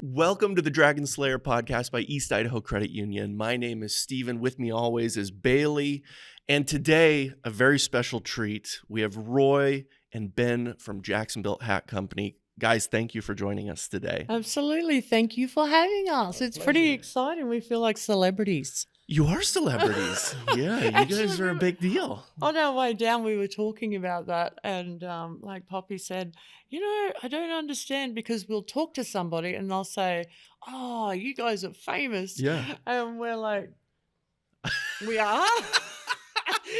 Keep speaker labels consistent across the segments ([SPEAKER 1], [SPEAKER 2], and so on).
[SPEAKER 1] Welcome to the Dragon Slayer podcast by East Idaho Credit Union. My name is Steven. With me always is Bailey. And today, a very special treat. We have Roy and Ben from Jaxonbilt Hat Company. Guys, thank you for joining us today.
[SPEAKER 2] Absolutely. Thank you for having us. It's pretty exciting. We feel like celebrities.
[SPEAKER 1] You are celebrities. Yeah, you guys are a big deal.
[SPEAKER 2] On our way down, we were talking about that. And like Poppy said, I don't understand, because we'll talk to somebody and they'll say, oh, you guys are famous.
[SPEAKER 1] Yeah.
[SPEAKER 2] And we're like, we are?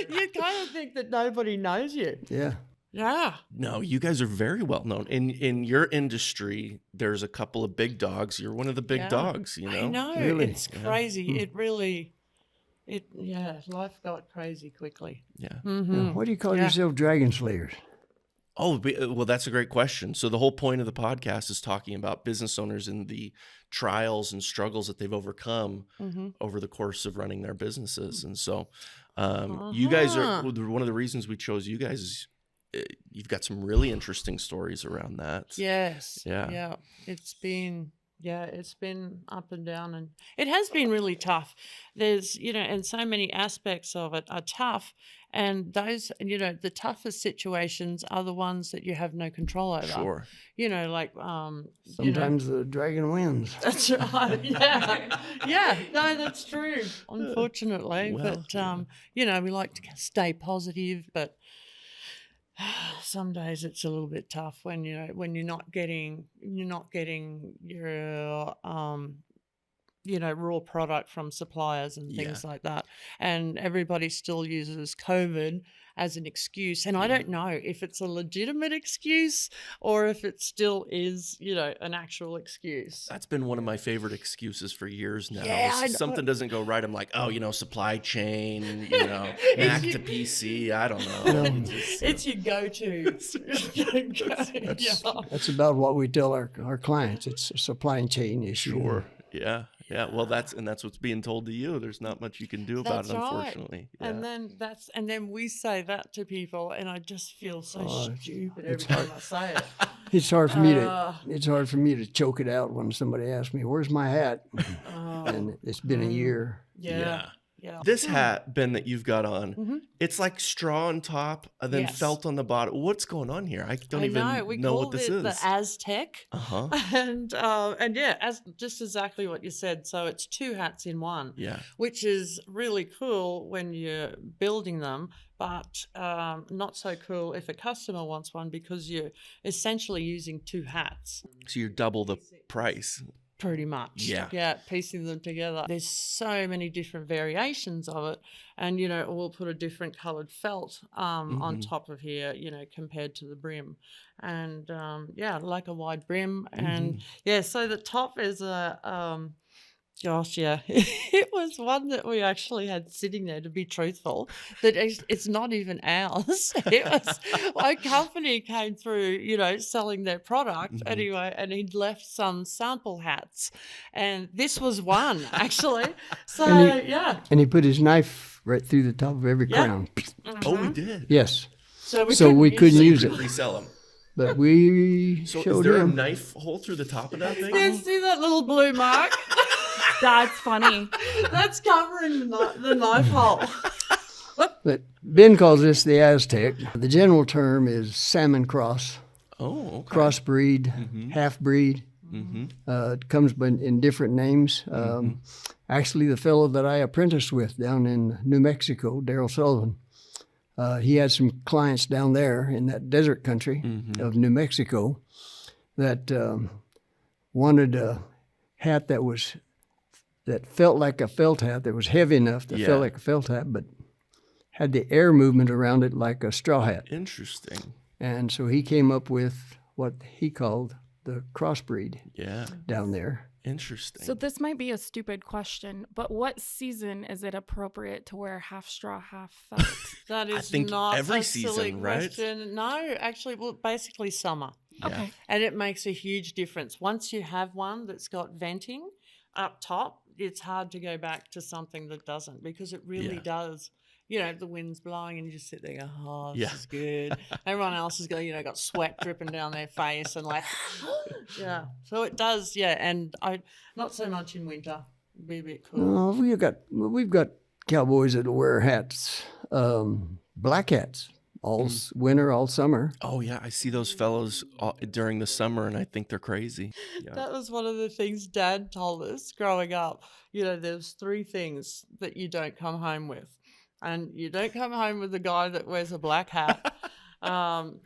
[SPEAKER 2] You kind of think that nobody knows you.
[SPEAKER 3] Yeah.
[SPEAKER 2] Yeah.
[SPEAKER 1] No, you guys are very well known. In your industry, there's a couple of big dogs. You're one of the big dogs,
[SPEAKER 2] I know.
[SPEAKER 3] Really?
[SPEAKER 2] It's crazy. It really, life got crazy quickly.
[SPEAKER 1] Yeah.
[SPEAKER 2] Mm-hmm.
[SPEAKER 3] Now, why do you call yourself Dragon Slayers?
[SPEAKER 1] Oh, well, that's a great question. So the whole point of the podcast is talking about business owners and the trials and struggles that they've overcome over the course of running their businesses. And so you guys are, one of the reasons we chose you guys is you've got some really interesting stories around that.
[SPEAKER 2] Yes.
[SPEAKER 1] Yeah.
[SPEAKER 2] It's been up and down, and it has been really tough. There's, and so many aspects of it are tough, and those, the toughest situations are the ones that you have no control over.
[SPEAKER 1] Sure.
[SPEAKER 2] Like,
[SPEAKER 3] Sometimes the dragon wins.
[SPEAKER 2] That's right. Yeah. Yeah. No, that's true. Unfortunately,
[SPEAKER 1] Well,
[SPEAKER 2] but we like to stay positive, but some days it's a little bit tough when you're not getting your raw product from suppliers and things like that, and everybody still uses COVID as an excuse, and I don't know if it's a legitimate excuse or if it still is an actual excuse.
[SPEAKER 1] That's been one of my favorite excuses for years now.
[SPEAKER 2] Yeah,
[SPEAKER 1] If something doesn't go right, I'm like, supply chain, Mac to PC, I don't know.
[SPEAKER 2] It's your go-to.
[SPEAKER 3] That's about what we tell our clients. It's a supply chain issue.
[SPEAKER 1] Sure. Yeah. Well, that's what's being told to you. There's not much you can do about it, unfortunately. Yeah.
[SPEAKER 2] And then we say that to people, and I just feel so stupid every time I say it.
[SPEAKER 3] It's hard for me to choke it out when somebody asks me, "Where's my hat?" And it's been a year.
[SPEAKER 2] Yeah.
[SPEAKER 1] This hat, Ben, that you've got on, it's like straw on top and then felt on the bottom. What's going on here? I don't even know what this is.
[SPEAKER 2] The Aztec. And just exactly what you said. So it's two hats in one.
[SPEAKER 1] Yeah.
[SPEAKER 2] Which is really cool when you're building them, but not so cool if a customer wants one, because you're essentially using two hats.
[SPEAKER 1] So you're double the price.
[SPEAKER 2] Pretty much. Yeah, piecing them together. There's so many different variations of it, and we'll put a different coloured felt on top of here, compared to the brim, and like a wide brim, and so the top is a it was one that we actually had sitting there, to be truthful, that it's not even ours. It was a company came through, selling their product anyway, and he'd left some sample hats, and this was one actually. So
[SPEAKER 3] and he put his knife right through the top of every crown.
[SPEAKER 1] Oh, we did.
[SPEAKER 3] Yes.
[SPEAKER 2] So
[SPEAKER 3] we couldn't use it.
[SPEAKER 1] Resell them.
[SPEAKER 3] But we
[SPEAKER 1] So
[SPEAKER 3] showed
[SPEAKER 1] is there
[SPEAKER 3] him.
[SPEAKER 1] a knife hole through the top of that thing?
[SPEAKER 2] You see that little blue mark?
[SPEAKER 4] That's funny.
[SPEAKER 2] That's covering the knife hole.
[SPEAKER 3] But Ben calls this the Aztec. The general term is salmon cross.
[SPEAKER 1] Oh, okay.
[SPEAKER 3] Crossbreed, half-breed. It comes in different names. Actually, the fellow that I apprenticed with down in New Mexico, Daryl Sullivan, he had some clients down there in that desert country of New Mexico that wanted a hat that felt like a felt hat, that was heavy enough that felt like a felt hat, but had the air movement around it like a straw hat.
[SPEAKER 1] Interesting.
[SPEAKER 3] And so he came up with what he called the crossbreed down there.
[SPEAKER 1] Interesting.
[SPEAKER 4] So this might be a stupid question, but what season is it appropriate to wear half straw, half felt?
[SPEAKER 2] That is
[SPEAKER 1] I think
[SPEAKER 2] not
[SPEAKER 1] every
[SPEAKER 2] a silly
[SPEAKER 1] season, right?
[SPEAKER 2] question. No, actually, basically summer.
[SPEAKER 1] Yeah.
[SPEAKER 4] Okay.
[SPEAKER 2] And it makes a huge difference. Once you have one that's got venting up top, it's hard to go back to something that doesn't, because it really does. the wind's blowing and you just sit there and go, oh, this is good. Everyone else is going, got sweat dripping down their face and like, yeah. So it does, and not so much in winter. It'd be a bit cool.
[SPEAKER 3] No, we've got cowboys that wear hats, black hats, all winter, all summer.
[SPEAKER 1] Oh yeah, I see those fellows during the summer, and I think they're crazy. Yeah.
[SPEAKER 2] That was one of the things Dad told us growing up. There's 3 things that you don't come home with, and you don't come home with a guy that wears a black hat.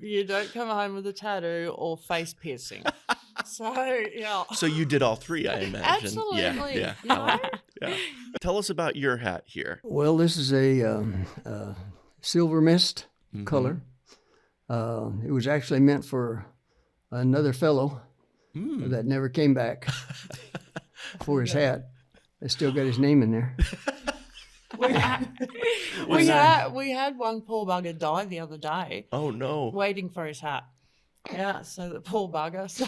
[SPEAKER 2] You don't come home with a tattoo or face piercing. So yeah.
[SPEAKER 1] So you did all 3, I imagine.
[SPEAKER 2] Absolutely.
[SPEAKER 1] Yeah. Yeah. Tell us about your hat here.
[SPEAKER 3] Well, this is a silver mist color. It was actually meant for another fellow that never came back for his hat. I still got his name in there.
[SPEAKER 2] We had one poor bugger die the other day.
[SPEAKER 1] Oh no!
[SPEAKER 2] Waiting for his hat. Yeah, so the poor bugger. So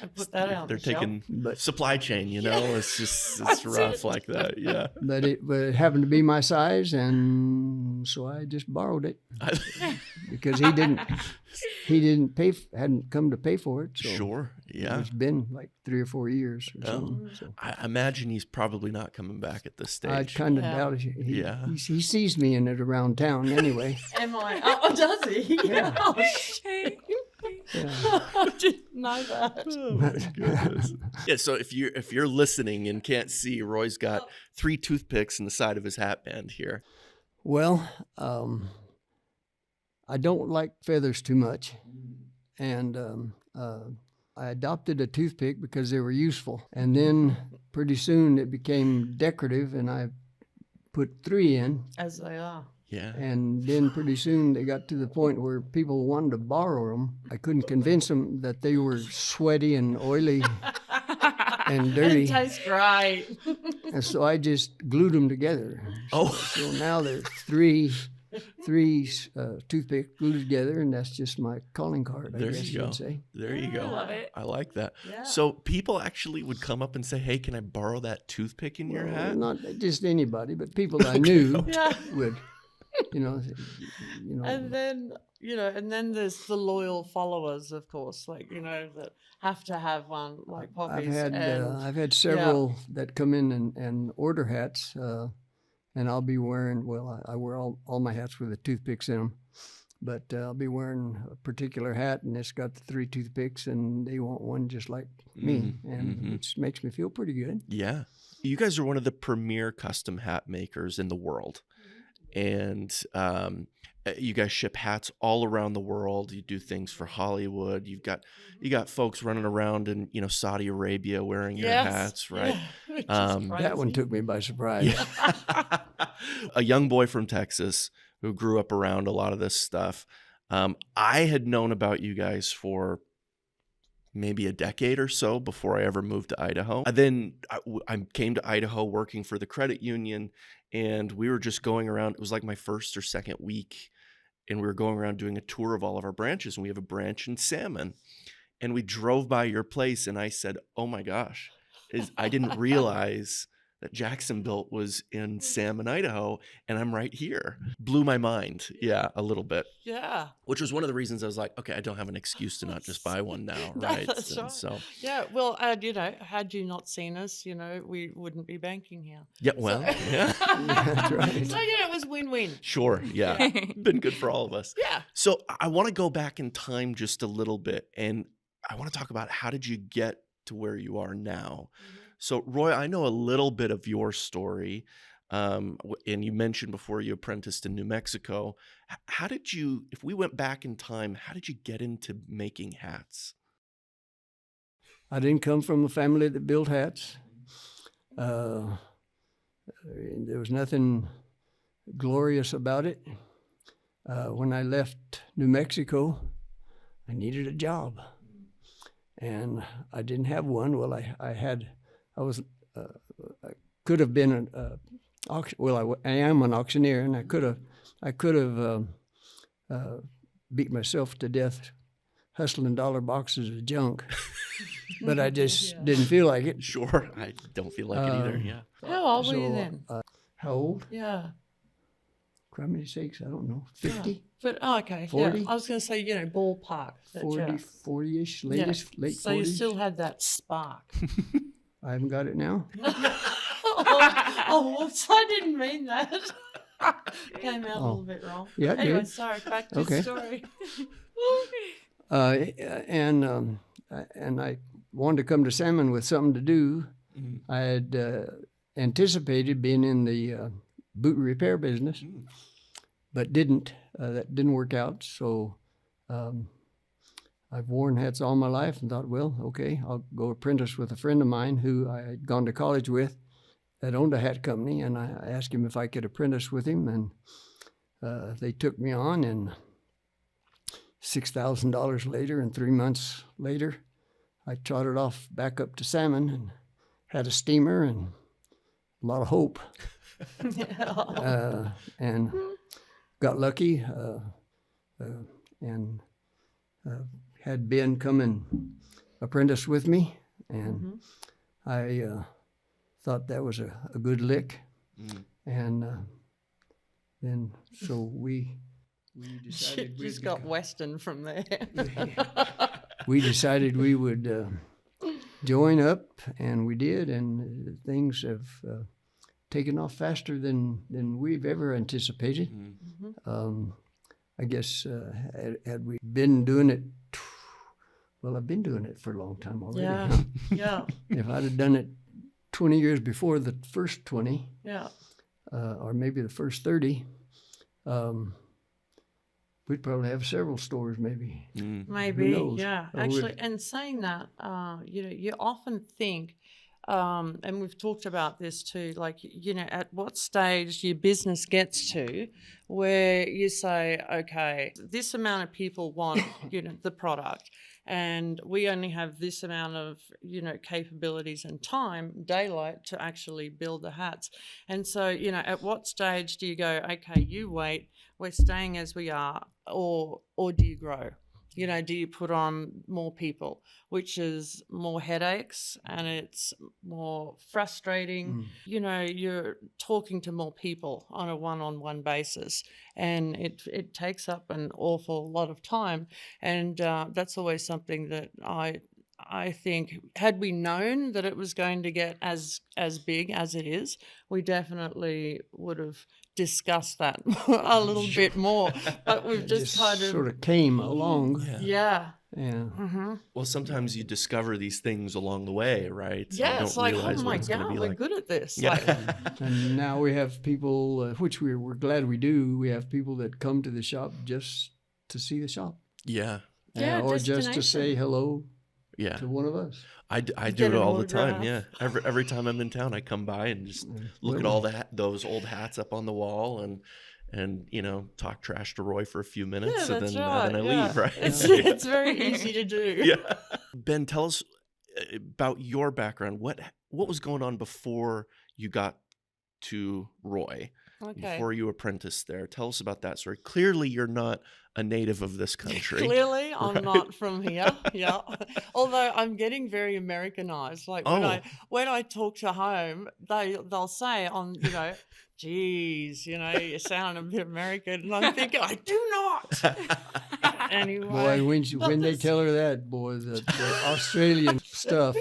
[SPEAKER 2] I put that out.
[SPEAKER 1] They're taking supply chain, it's rough like that. Yeah.
[SPEAKER 3] But it happened to be my size, and so I just borrowed it because he hadn't come to pay for it. So
[SPEAKER 1] sure. Yeah.
[SPEAKER 3] It's been like 3 or 4 years or something. So.
[SPEAKER 1] I imagine he's probably not coming back at this stage.
[SPEAKER 3] I kind of doubt it. He sees me in it around town anyway.
[SPEAKER 2] Am I? Oh, does he?
[SPEAKER 3] Yeah.
[SPEAKER 2] Oh, shame.
[SPEAKER 3] Yeah.
[SPEAKER 2] I didn't know that.
[SPEAKER 1] Oh my goodness. Yeah, so if you're listening and can't see, Roy's got 3 toothpicks in the side of his hat band here.
[SPEAKER 3] Well, I don't like feathers too much, and I adopted a toothpick because they were useful. And then pretty soon it became decorative, and I put 3 in.
[SPEAKER 2] As they are.
[SPEAKER 1] Yeah.
[SPEAKER 3] And then pretty soon they got to the point where people wanted to borrow them. I couldn't convince them that they were sweaty and oily and dirty.
[SPEAKER 2] It tastes great.
[SPEAKER 3] And so I just glued them together. So now there's 3 toothpicks glued together, and that's just my calling card, I guess you'd say.
[SPEAKER 1] There you go.
[SPEAKER 2] I love it.
[SPEAKER 1] I like that.
[SPEAKER 2] Yeah.
[SPEAKER 1] So people actually would come up and say, hey, can I borrow that toothpick in your hat?
[SPEAKER 3] Not just anybody, but people I knew would.
[SPEAKER 2] And then there's the loyal followers, of course, that have to have one, like Poppy's.
[SPEAKER 3] I've had several that come in and order hats, and I'll be wearing, I wear all my hats with the toothpicks in them, but I'll be wearing a particular hat, and it's got the 3 toothpicks, and they want one just like me, and it makes me feel pretty good.
[SPEAKER 1] Yeah. You guys are one of the premier custom hat makers in the world. And you guys ship hats all around the world. You do things for Hollywood. You got folks running around in Saudi Arabia wearing your hats, right?
[SPEAKER 2] Yeah.
[SPEAKER 3] That one took me by surprise.
[SPEAKER 1] Yeah. A young boy from Texas who grew up around a lot of this stuff. I had known about you guys for maybe a decade or so before I ever moved to Idaho. Then I came to Idaho working for the credit union, and we were just going around. It was like my first or second week, and we were going around doing a tour of all of our branches, and we have a branch in Salmon. And we drove by your place, and I said, oh my gosh, I didn't realize that Jacksonbilt was in Salmon, Idaho, and I'm right here. Blew my mind, a little bit.
[SPEAKER 2] Yeah.
[SPEAKER 1] Which was one of the reasons I was like, okay, I don't have an excuse to not just buy one now, right?
[SPEAKER 2] That's right.
[SPEAKER 1] So,
[SPEAKER 2] yeah, well, had you not seen us, we wouldn't be banking here.
[SPEAKER 1] Yeah, well, yeah.
[SPEAKER 3] That's right.
[SPEAKER 2] So, it was win-win.
[SPEAKER 1] Sure, yeah. Been good for all of us.
[SPEAKER 2] Yeah.
[SPEAKER 1] So I want to go back in time just a little bit, and I want to talk about how did you get to where you are now? So, Roy, I know a little bit of your story, and you mentioned before you apprenticed in New Mexico. How did you, if we went back in time, how did you get into making hats?
[SPEAKER 3] I didn't come from a family that built hats. There was nothing glorious about it. When I left New Mexico, I needed a job, and I didn't have one. Well, I could have been I am an auctioneer, and I could have beat myself to death hustling dollar boxes of junk, but I just didn't feel like it.
[SPEAKER 1] Sure, I don't feel like it either. Yeah.
[SPEAKER 2] How old were you then?
[SPEAKER 3] How old?
[SPEAKER 2] Yeah.
[SPEAKER 3] many sakes, I don't know, 50?
[SPEAKER 2] Yeah. But, okay.
[SPEAKER 3] 40?
[SPEAKER 2] Yeah. I was going to say, ballpark.
[SPEAKER 3] 40-ish, late 40s.
[SPEAKER 2] So you still had that spark.
[SPEAKER 3] I haven't got it now.
[SPEAKER 2] Whoops, I didn't mean that. Came out a little bit wrong.
[SPEAKER 3] Yeah,
[SPEAKER 2] anyway,
[SPEAKER 3] good.
[SPEAKER 2] Sorry, back to the story.
[SPEAKER 3] And I wanted to come to Salmon with something to do. I had anticipated being in the boot repair business, but didn't. That didn't work out. So I've worn hats all my life and thought, well, okay, I'll go apprentice with a friend of mine who I had gone to college with that owned a hat company, and I asked him if I could apprentice with him, and they took me on, and $6,000 later and 3 months later, I trotted off back up to Salmon and had a steamer and a lot of hope. And got lucky and had Ben come and apprentice with me, and I thought that was a good lick. And then so we decided we
[SPEAKER 2] just got Western from there.
[SPEAKER 3] we decided we would join up, and we did, and things have taken off faster than we've ever anticipated. I guess had we been doing it, well, I've been doing it for a long time already.
[SPEAKER 2] Yeah, yeah.
[SPEAKER 3] If I'd have done it 20 years before the first 20,
[SPEAKER 2] Yeah.
[SPEAKER 3] Or maybe the first 30, we'd probably have several stores, maybe.
[SPEAKER 2] Maybe,
[SPEAKER 3] Who knows?
[SPEAKER 2] yeah. Actually, and saying that, you often think, and we've talked about this too, like, at what stage your business gets to where you say, okay, this amount of people want, the product, and we only have this amount of, capabilities and time, daylight, to actually build the hats. And so, at what stage do you go, okay, you wait, we're staying as we are, or do you grow? Do you put on more people, which is more headaches and it's more frustrating. You're talking to more people on a one-on-one basis, and it takes up an awful lot of time. And that's always something that I think, had we known that it was going to get as big as it is, we definitely would have discussed that a little bit more. But we've just kind of
[SPEAKER 3] sort of came along.
[SPEAKER 2] Yeah.
[SPEAKER 1] Well, sometimes you discover these things along the way, right?
[SPEAKER 2] Yeah, it's like, oh my God, we're good at this.
[SPEAKER 1] Yeah.
[SPEAKER 3] And now we have people, which we're glad we do. We have people that come to the shop just to see the shop.
[SPEAKER 1] Yeah.
[SPEAKER 3] Or just to say hello.
[SPEAKER 1] Yeah,
[SPEAKER 3] to one of us.
[SPEAKER 1] I do it all the time. Yeah, every time I'm in town, I come by and just look at all those old hats up on the wall and talk trash to Roy for a few minutes, and then I leave. Right?
[SPEAKER 2] It's very easy to do.
[SPEAKER 1] Yeah. Ben, tell us about your background. What was going on before you got to Roy?
[SPEAKER 2] Okay.
[SPEAKER 1] Before you apprenticed there, tell us about that story. Clearly, you're not a native of this country.
[SPEAKER 2] Clearly, I'm not from here. Yeah, although I'm getting very Americanized. Like when I talk to home, they'll say geez, you sound a bit American, and I'm thinking I do not. Anyway,
[SPEAKER 3] boy, when they tell her that, boy, the Australian stuff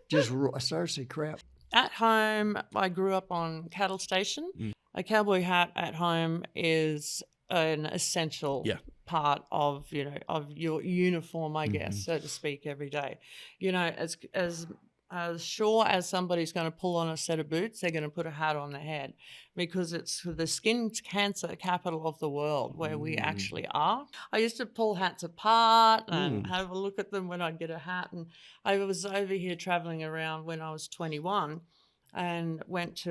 [SPEAKER 3] just starts to say crap.
[SPEAKER 2] At home, I grew up on cattle station. A cowboy hat at home is an essential part of your uniform, I guess, so to speak, every day. As sure as somebody's going to pull on a set of boots, they're going to put a hat on their head, because it's the skin cancer capital of the world, where we actually are. I used to pull hats apart and have a look at them when I'd get a hat. And I was over here traveling around when I was 21 and went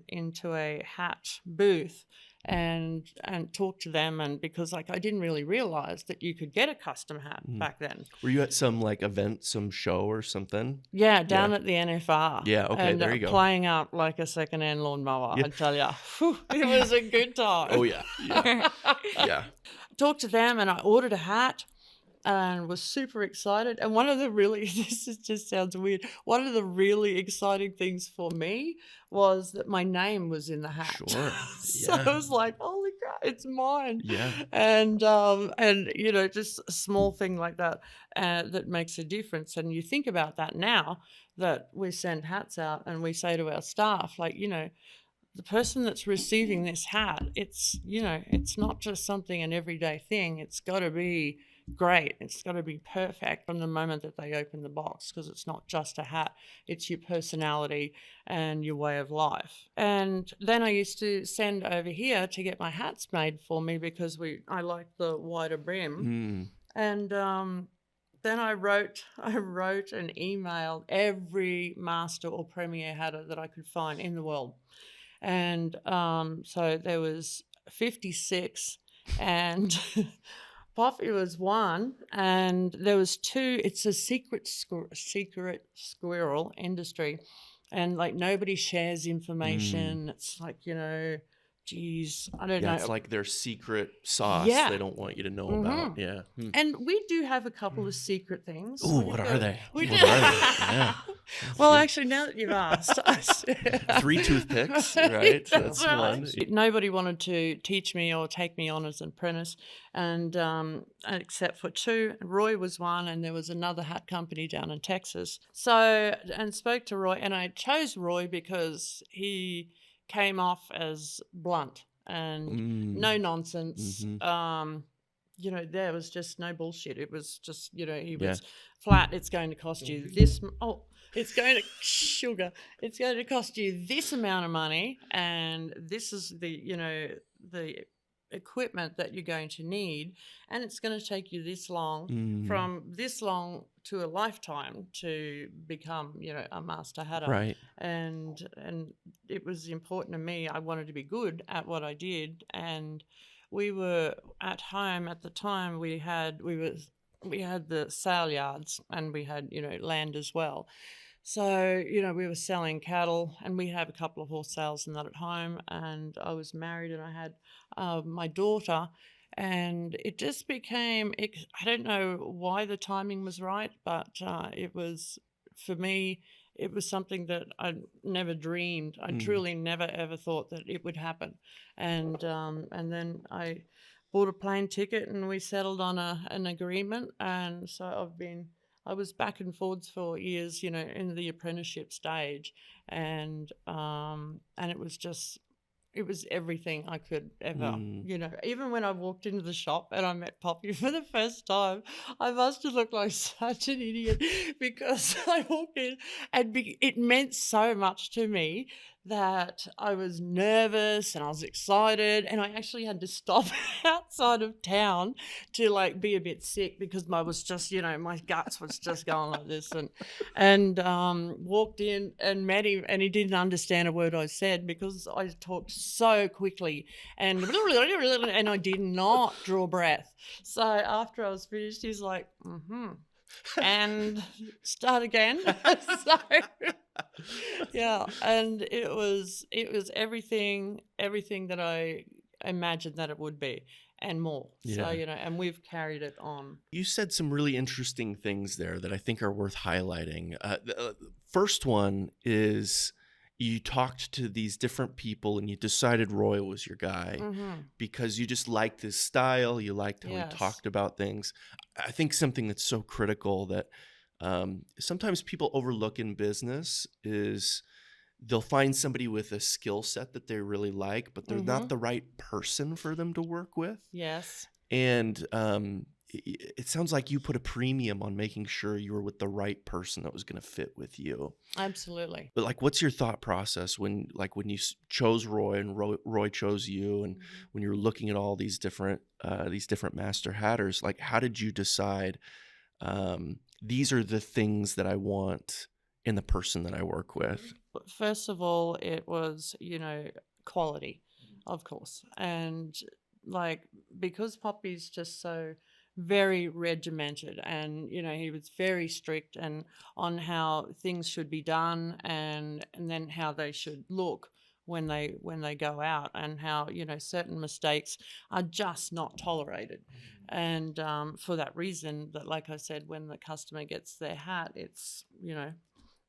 [SPEAKER 2] into a hat booth and talked to them, and because I didn't really realize that you could get a custom hat back then.
[SPEAKER 1] Were you at some event, some show or something?
[SPEAKER 2] Yeah, down at the NFR.
[SPEAKER 1] Yeah, okay,
[SPEAKER 2] and,
[SPEAKER 1] there you go.
[SPEAKER 2] Playing up like a second-hand lawnmower, I tell you. It was a good time.
[SPEAKER 1] Oh, yeah. Yeah.
[SPEAKER 2] Talked to them, and I ordered a hat, and was super excited. And one of the really, just sounds weird, one of the really exciting things for me was that my name was in the hat.
[SPEAKER 1] Sure.
[SPEAKER 2] So I was like, holy crap, it's mine.
[SPEAKER 1] Yeah.
[SPEAKER 2] And just a small thing like that that makes a difference. And you think about that now that we send hats out and we say to our staff, like, the person that's receiving this hat, it's not just an everyday thing. It's got to be great. It's got to be perfect from the moment that they open the box, because it's not just a hat. It's your personality and your way of life. And then I used to send over here to get my hats made for me because I like the wider brim. And then I wrote and emailed every master or premier hatter that I could find in the world. And so there was 56, and Poppy was one, and there was two. It's a secret squirrel industry, and like nobody shares information. It's like, geez, I don't know.
[SPEAKER 1] It's like their secret sauce they don't want you to know about. Yeah.
[SPEAKER 2] And we do have a couple of secret things.
[SPEAKER 1] Ooh, what are they?
[SPEAKER 2] We do.
[SPEAKER 1] Yeah.
[SPEAKER 2] Well, actually, now that you've asked.
[SPEAKER 1] 3 toothpicks, right? That's one.
[SPEAKER 2] Nobody wanted to teach me or take me on as an apprentice, and except for 2. Roy was one, and there was another hat company down in Texas. So, and spoke to Roy, and I chose Roy because he came off as blunt and no nonsense. There was just no bullshit. It was just, he was flat. It's going to cost you this. It's going to cost you this amount of money, and this is the equipment that you're going to need, and it's going to take you this long, from this long to a lifetime to become, a master hatter.
[SPEAKER 1] Right.
[SPEAKER 2] And it was important to me. I wanted to be good at what I did, and we were at home at the time. We had the sale yards, and we had, land as well. So, we were selling cattle, and we have a couple of horse sales and that at home. And I was married, and I had my daughter, and it just became, I don't know why the timing was right, but it was, for me, it was something that I never dreamed. I truly never, ever thought that it would happen. And then I bought a plane ticket, and we settled on an agreement. And so I was back and forwards for years, in the apprenticeship stage, and it was everything I could ever, even when I walked into the shop and I met Poppy for the first time, I must have looked like such an idiot, because I walked in and it meant so much to me that I was nervous and I was excited, and I actually had to stop outside of town to be a bit sick, because I was just, my guts was just going like this, and walked in and met him, and he didn't understand a word I said because I talked so quickly and I did not draw breath. So after I was finished, he's like, and start again. So yeah, and it was everything that I imagined that it would be, and more. So, and we've carried it on.
[SPEAKER 1] You said some really interesting things there that I think are worth highlighting. The first one is you talked to these different people, and you decided Roy was your guy because you just liked his style. You liked how he talked about things. I think something that's so critical that sometimes people overlook in business is they'll find somebody with a skill set that they really like, but they're not the right person for them to work with.
[SPEAKER 2] Yes.
[SPEAKER 1] And it sounds like you put a premium on making sure you were with the right person that was going to fit with you.
[SPEAKER 2] Absolutely.
[SPEAKER 1] But what's your thought process when you chose Roy and Roy chose you, and when you're looking at all these different master hatters, how did you decide these are the things that I want in the person that I work with?
[SPEAKER 2] First of all, it was, quality, of course. And because Poppy's just so very regimented, and, he was very strict and on how things should be done, and then how they should look when they go out, and how, you know, certain mistakes are just not tolerated. And for that reason, that, like I said, when the customer gets their hat, it's, you know,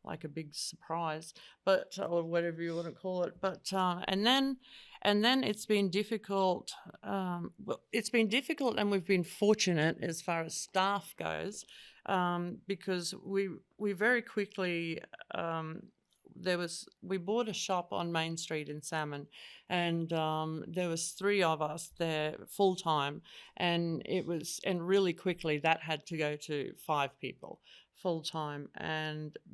[SPEAKER 2] like a big surprise, but, or whatever you want to call it. But and then it's been difficult. It's been difficult, and we've been fortunate as far as staff goes, because we very quickly. We bought a shop on Main Street in Salmon, and there was 3 of us there full time, and really quickly that had to go to 5 people full time.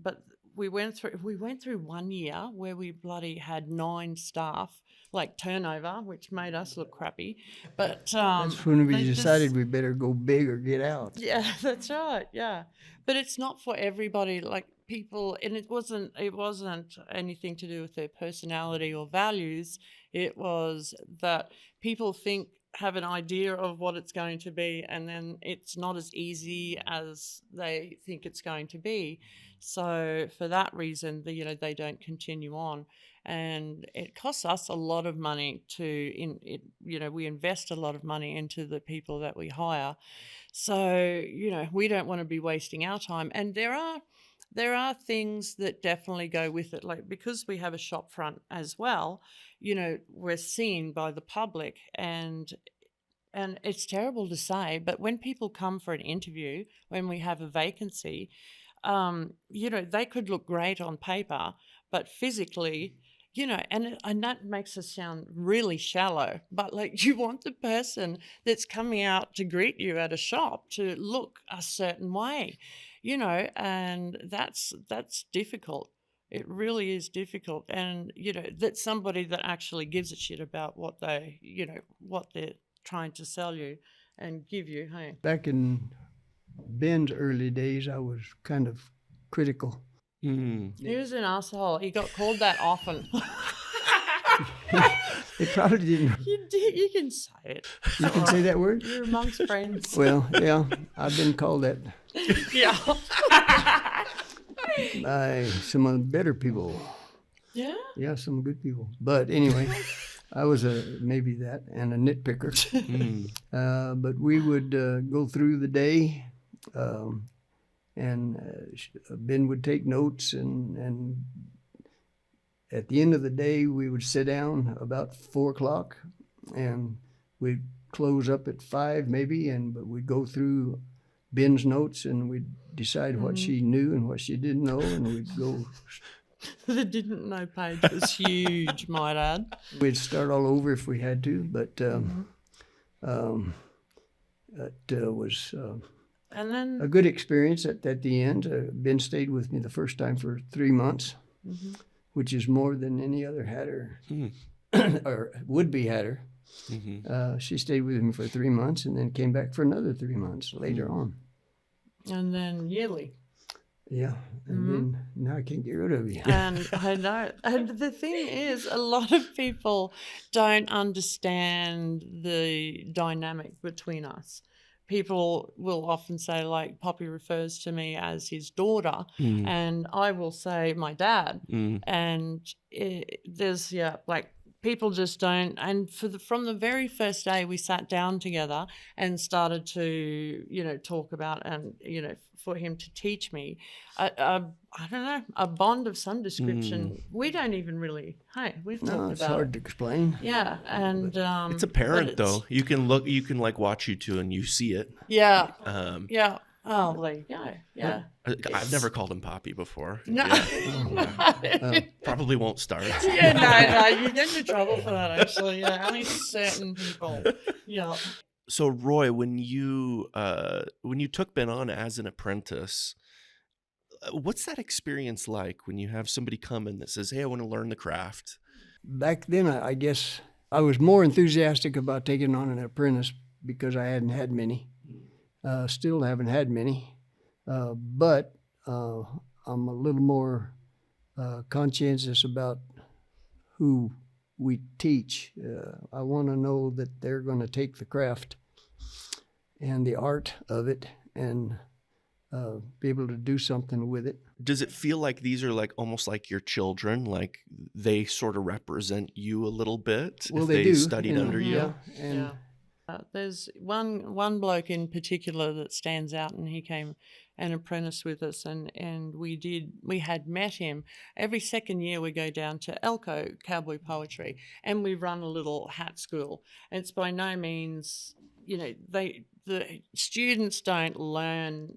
[SPEAKER 2] But we went through 1 year where we bloody had 9 staff, like turnover, which made us look crappy. But
[SPEAKER 3] that's when we decided we better go big or get out.
[SPEAKER 2] Yeah, that's right. Yeah, but it's not for everybody. Like, people, and it wasn't anything to do with their personality or values. It was that people have an idea of what it's going to be, and then it's not as easy as they think it's going to be. So for that reason, they don't continue on, and it costs us a lot of money we invest a lot of money into the people that we hire. So, we don't want to be wasting our time. And there are things that definitely go with it, like, because we have a shop front as well, we're seen by the public, and it's terrible to say, but when people come for an interview, when we have a vacancy, they could look great on paper, but physically, and that makes us sound really shallow, but, like, you want the person that's coming out to greet you at a shop to look a certain way, and that's difficult. It really is difficult. And, that's somebody that actually gives a shit about what they're trying to sell you and give you. Hey,
[SPEAKER 3] back in Ben's early days, I was kind of critical.
[SPEAKER 2] He was an asshole. He got called that often.
[SPEAKER 3] It probably didn't.
[SPEAKER 2] You can say it.
[SPEAKER 3] You can say that word?
[SPEAKER 2] You're amongst friends.
[SPEAKER 3] Well, yeah, I've been called that.
[SPEAKER 2] Yeah.
[SPEAKER 3] By some better people.
[SPEAKER 2] Yeah?
[SPEAKER 3] Yeah, some good people. But anyway, I was maybe that, and a nitpicker. But we would go through the day, and Ben would take notes, and at the end of the day, we would sit down about 4 o'clock, and we'd close up at 5 maybe, but we'd go through Ben's notes, and we'd decide what she knew and what she didn't know, and we'd go.
[SPEAKER 2] The didn't know page was huge, might add.
[SPEAKER 3] We'd start all over if we had to, but it was
[SPEAKER 2] and then
[SPEAKER 3] a good experience at the end. Ben stayed with me the first time for 3 months, which is more than any other hatter or would-be hatter. She stayed with me for 3 months and then came back for another 3 months later on.
[SPEAKER 2] And then yearly.
[SPEAKER 3] Yeah, and then now I can't get rid of you.
[SPEAKER 2] And I know. And the thing is, a lot of people don't understand the dynamic between us. People will often say, like, Poppy refers to me as his daughter, and I will say my dad. And there's, people just don't. And from the very first day we sat down together and started to, talk about, and, for him to teach me, I don't know, a bond of some description. We don't even really, we've talked about
[SPEAKER 3] it's hard to explain.
[SPEAKER 2] Yeah, and
[SPEAKER 1] it's apparent, though. You can like watch you two and you see it.
[SPEAKER 2] Yeah. Yeah. Oh, there you go. Yeah.
[SPEAKER 1] I've never called him Poppy before.
[SPEAKER 2] No.
[SPEAKER 1] Probably won't start.
[SPEAKER 2] Yeah, no, you get into trouble for that, actually. Yeah, only certain people. Yeah.
[SPEAKER 1] So, Roy, when you took Ben on as an apprentice, what's that experience like when you have somebody come in that says, "Hey, I want to learn the craft"?
[SPEAKER 3] Back then, I guess I was more enthusiastic about taking on an apprentice because I hadn't had many. Still haven't had many, but I'm a little more conscientious about who we teach. I want to know that they're going to take the craft and the art of it and be able to do something with it.
[SPEAKER 1] Does it feel like these are like almost like your children, like they sort of represent you a little bit?
[SPEAKER 3] Well,
[SPEAKER 1] if
[SPEAKER 3] they do.
[SPEAKER 1] studied under you.
[SPEAKER 3] Yeah, and
[SPEAKER 2] there's one bloke in particular that stands out, and he came an apprentice with us, and we had met him. Every second year we go down to Elko Cowboy Poetry, and we run a little hat school. And it's by no means, the students don't learn,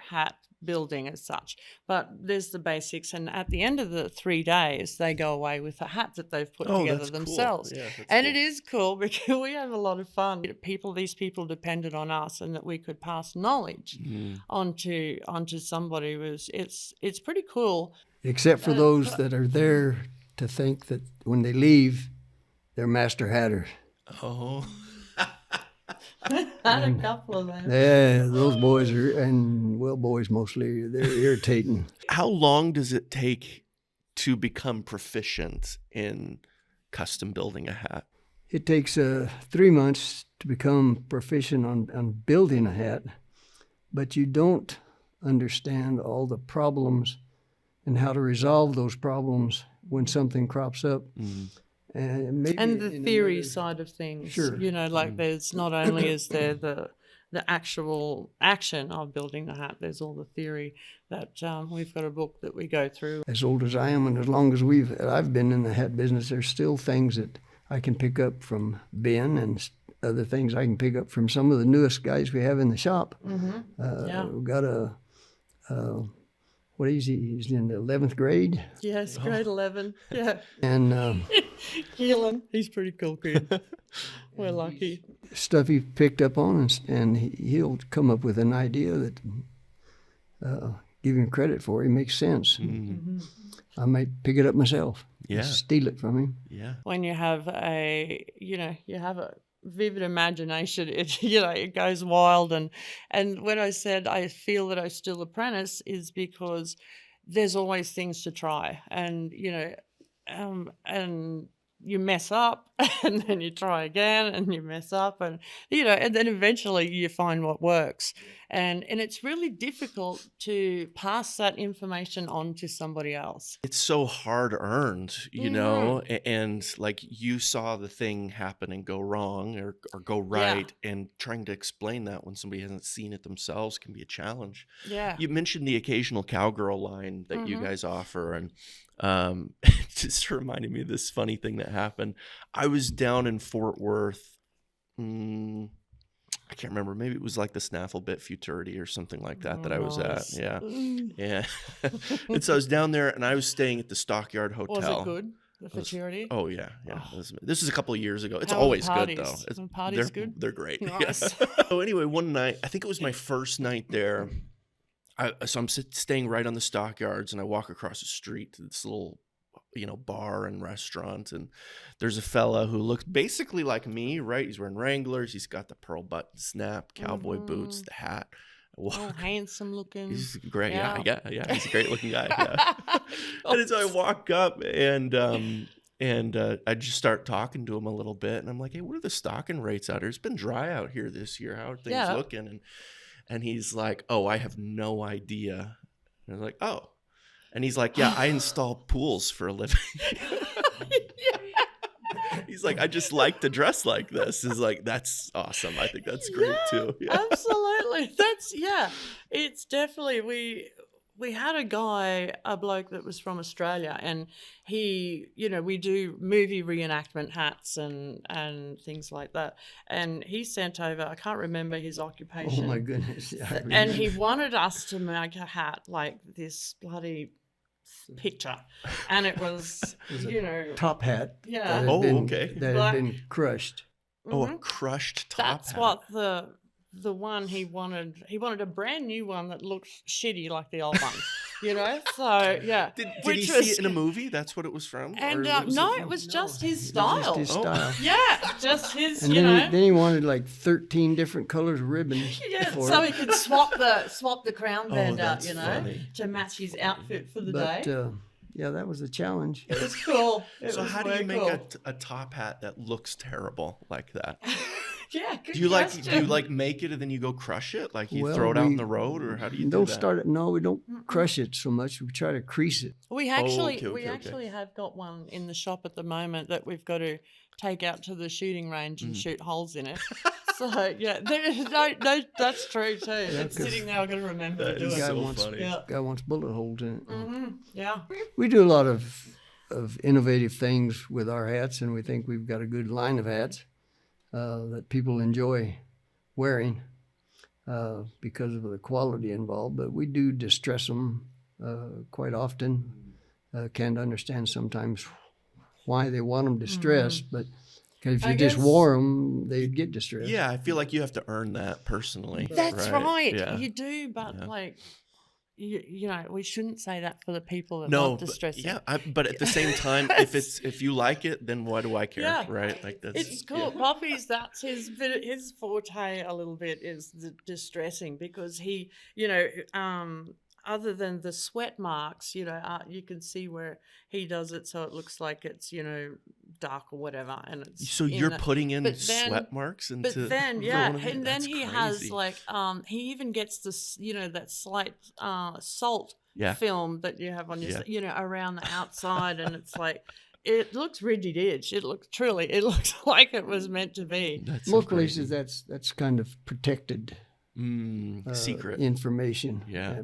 [SPEAKER 2] hat building as such, but there's the basics, and at the end of the 3 days they go away with a hat that they've put together themselves.
[SPEAKER 1] Cool. Yeah,
[SPEAKER 2] and
[SPEAKER 1] cool.
[SPEAKER 2] It is cool because we have a lot of fun. These people depended on us, and that we could pass knowledge onto somebody. It's pretty cool,
[SPEAKER 3] except for those that are there to think that when they leave they're master hatters.
[SPEAKER 1] Oh.
[SPEAKER 2] Had a couple of them.
[SPEAKER 3] Yeah, those boys boys mostly, they're irritating.
[SPEAKER 1] How long does it take to become proficient in custom building a hat?
[SPEAKER 3] It takes 3 months to become proficient on building a hat, but you don't understand all the problems and how to resolve those problems when something crops up.
[SPEAKER 1] Mm-hmm.
[SPEAKER 3] And
[SPEAKER 2] the theory side of things.
[SPEAKER 3] Sure.
[SPEAKER 2] There's not only is there the actual action of building the hat, there's all the theory that we've got a book that we go through.
[SPEAKER 3] As old as I am, and as long as I've been in the hat business, there's still things that I can pick up from Ben, and other things I can pick up from some of the newest guys we have in the shop. Mm-hmm. We've got what is he? He's in the 11th grade.
[SPEAKER 2] Yes, grade 11. Yeah.
[SPEAKER 3] And
[SPEAKER 2] Keelan, he's pretty cool kid. We're lucky.
[SPEAKER 3] Stuff he picked up on, and he'll come up with an idea that, give him credit for, it makes sense. Mm-hmm. I might pick it up myself.
[SPEAKER 1] Yeah.
[SPEAKER 3] Steal it from him.
[SPEAKER 1] Yeah.
[SPEAKER 2] When you have a vivid imagination, it goes wild. And when I said I feel that I still apprentice is because there's always things to try, and and you mess up and then you try again and you mess up, and and then eventually you find what works. And it's really difficult to pass that information on to somebody else.
[SPEAKER 1] It's so hard earned, and like you saw the thing happen and go wrong or go right, and trying to explain that when somebody hasn't seen it themselves can be a challenge.
[SPEAKER 2] Yeah.
[SPEAKER 1] You mentioned the occasional cowgirl line that you guys offer, and it just reminded me of this funny thing that happened. I was down in Fort Worth. I can't remember. Maybe it was like the Snaffle Bit Futurity or something like that I was at. Yeah. Yeah. And so I was down there, and I was staying at the Stockyard Hotel.
[SPEAKER 2] Was it good? The Futurity?
[SPEAKER 1] Oh, yeah. Yeah. Oh. This is a couple of years ago. It's
[SPEAKER 2] How
[SPEAKER 1] always
[SPEAKER 2] good,
[SPEAKER 1] though.
[SPEAKER 2] The parties good?
[SPEAKER 1] They're great.
[SPEAKER 2] Nice.
[SPEAKER 1] Yeah. So anyway, one night, I think it was my first night there. So I'm staying right on the Stockyards, and I walk across the street to this little bar and restaurant, and there's a fella who looks basically like me, right? He's wearing Wranglers, he's got the pearl button snap, cowboy boots, the hat.
[SPEAKER 2] Handsome looking.
[SPEAKER 1] He's great. Yeah. He's a great looking guy. Yeah. And so I walk up, and I just start talking to him a little bit, and I'm like, hey, what are the stocking rates out here? It's been dry out here this year. How are things looking? And he's like, oh, I have no idea. And I'm like, oh. And he's like, yeah, I install pools for a living. He's like, I just like to dress like this. He's like, that's awesome. I think that's great too. Yeah.
[SPEAKER 2] Absolutely. It's definitely, we had a bloke that was from Australia, and he, we do movie reenactment hats and things like that. And he sent over, I can't remember his occupation.
[SPEAKER 3] Oh my goodness. Yeah,
[SPEAKER 2] and he wanted us to make a hat like this bloody picture, and it was
[SPEAKER 3] top hat.
[SPEAKER 2] Yeah.
[SPEAKER 3] That had been crushed.
[SPEAKER 1] Oh, a crushed top
[SPEAKER 2] That's
[SPEAKER 1] hat.
[SPEAKER 2] what the one he wanted a brand new one that looked shitty like the old one. So yeah.
[SPEAKER 1] Did he see it in a movie? That's what it was from?
[SPEAKER 2] And it was just his style.
[SPEAKER 3] Just his style.
[SPEAKER 2] Yeah, just his.
[SPEAKER 3] And then he wanted like 13 different colors of ribbons.
[SPEAKER 2] Yeah, so he could swap the crown band out, to match his outfit for the day.
[SPEAKER 3] Yeah, that was a challenge.
[SPEAKER 2] It was cool.
[SPEAKER 1] So how do you make a top hat that looks terrible like that?
[SPEAKER 2] Yeah. Good
[SPEAKER 1] Do you
[SPEAKER 2] question.
[SPEAKER 1] like make it and then you go crush it? Like you
[SPEAKER 3] Well,
[SPEAKER 1] throw it out in the road, or how do you do
[SPEAKER 3] don't
[SPEAKER 1] that?
[SPEAKER 3] start it. No, we don't crush it so much. We try to crease it.
[SPEAKER 2] We actually
[SPEAKER 1] Okay.
[SPEAKER 2] have got one in the shop at the moment that we've got to take out to the shooting range and shoot holes in it. So yeah, that's true too. It's sitting there. I've got to remember to do
[SPEAKER 1] That is
[SPEAKER 2] it.
[SPEAKER 1] so funny.
[SPEAKER 2] Yeah.
[SPEAKER 3] Guy wants bullet holes in it.
[SPEAKER 2] Yeah.
[SPEAKER 3] We do a lot of innovative things with our hats, and we think we've got a good line of hats that people enjoy wearing because of the quality involved. But we do distress them quite often. Can't understand sometimes why they want them distressed, but if you just wore them, they'd get distressed.
[SPEAKER 1] Yeah, I feel like you have to earn that personally.
[SPEAKER 2] That's right.
[SPEAKER 1] Yeah.
[SPEAKER 2] You do, but like, you know, we shouldn't say that for the people that
[SPEAKER 1] No,
[SPEAKER 2] love distressing.
[SPEAKER 1] but at the same time, if you like it, then why do I care?
[SPEAKER 2] Yeah.
[SPEAKER 1] Right? Like that's
[SPEAKER 2] It's cool. Poppy's, that's his forte a little bit, is the distressing, because he, you know, other than the sweat marks, you know, you can see where he does it so it looks like it's, you know, dark or whatever. And it's
[SPEAKER 1] So you're putting in sweat marks into.
[SPEAKER 2] But then, and then he has
[SPEAKER 1] crazy.
[SPEAKER 2] like, he even gets this, you know, that slight salt film that you have on your, you know, around the outside, and it's like, it looks rigid edge. It looks like it was meant to be.
[SPEAKER 1] That's so
[SPEAKER 3] Most
[SPEAKER 1] crazy.
[SPEAKER 3] places that's kind of protected
[SPEAKER 1] secret
[SPEAKER 3] information.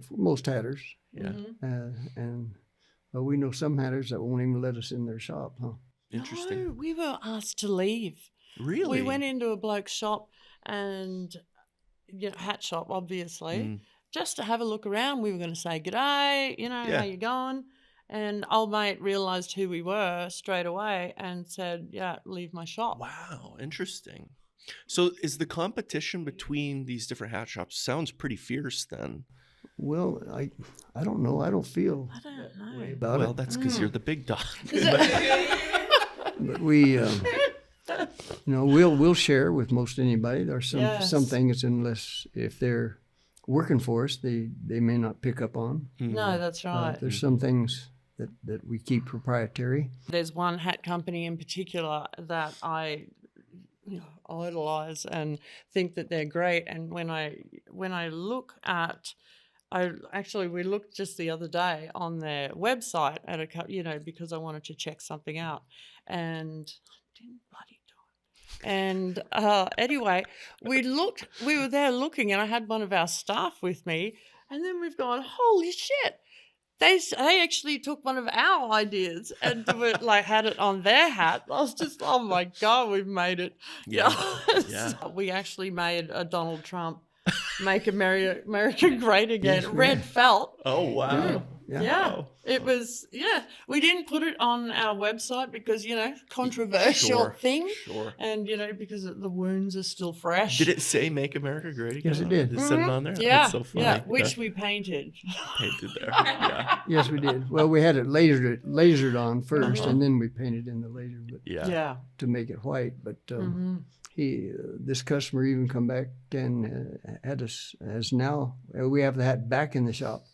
[SPEAKER 3] For most hatters.
[SPEAKER 1] Yeah.
[SPEAKER 3] But we know some hatters that won't even let us in their shop, huh?
[SPEAKER 1] Interesting.
[SPEAKER 2] No, we were asked to leave.
[SPEAKER 1] Really?
[SPEAKER 2] We went into a bloke's shop, and, you know, hat shop, obviously, just to have a look around. We were going to say g'day, you know, how you going? And old mate realised who we were straight away and said, yeah, leave my shop.
[SPEAKER 1] Wow, interesting. So is the competition between these different hat shops sounds pretty fierce then?
[SPEAKER 3] Well, I don't know. I don't feel
[SPEAKER 2] I don't
[SPEAKER 3] that way
[SPEAKER 2] know.
[SPEAKER 3] about
[SPEAKER 1] Well,
[SPEAKER 3] it.
[SPEAKER 1] that's because you're the big dog.
[SPEAKER 3] But we, you know, we'll share with most anybody. There's some things, unless if they're working for us, they may not pick up on.
[SPEAKER 2] No, that's right.
[SPEAKER 3] There's some things that we keep proprietary.
[SPEAKER 2] There's one hat company in particular that I idolize and think that they're great. And when I look at, we looked just the other day on their website at because I wanted to check something out, and didn't bloody do it. And anyway, we were there looking, and I had one of our staff with me, and then we've gone, holy shit. They actually took one of our ideas and had it on their hat. I was just, oh my God, we've made it.
[SPEAKER 1] Yeah.
[SPEAKER 2] So we actually made a Donald Trump Make America Great Again,
[SPEAKER 3] Yes,
[SPEAKER 2] red felt.
[SPEAKER 1] Oh, wow.
[SPEAKER 2] Yeah. It was, we didn't put it on our website because, controversial thing.
[SPEAKER 1] Sure.
[SPEAKER 2] And, because the wounds are still fresh.
[SPEAKER 1] Did it say Make America Great Again?
[SPEAKER 3] Yes, it did.
[SPEAKER 1] It said it on there?
[SPEAKER 2] Yeah.
[SPEAKER 1] That's so funny.
[SPEAKER 2] Which we painted.
[SPEAKER 1] Painted there. Yeah.
[SPEAKER 3] Yes, we did. Well, we had it lasered on first, and then we painted in the laser, but to make it white. But this customer even come back and had us as now we have the hat back in the shop.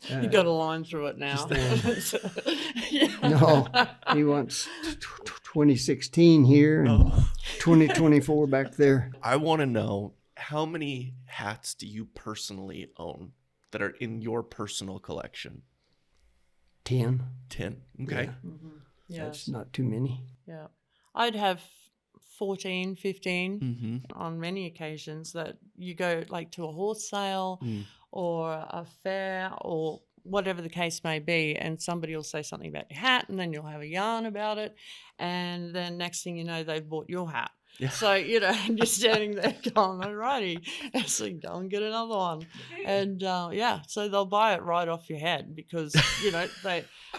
[SPEAKER 2] You got a line through it now.
[SPEAKER 3] No, he wants 2016 here and 2024 back there.
[SPEAKER 1] I want to know, how many hats do you personally own that are in your personal collection?
[SPEAKER 3] 10.
[SPEAKER 1] 10. Okay.
[SPEAKER 2] Yeah.
[SPEAKER 3] That's not too many.
[SPEAKER 2] Yeah. I'd have 14, 15 on many occasions that you go to a horse sale or a fair or whatever the case may be, and somebody will say something about your hat, and then you'll have a yarn about it, and then next thing you know, they've bought your hat. Yeah. So, and you're standing there going, alrighty, so go and get another one. And, so they'll buy it right off your head because,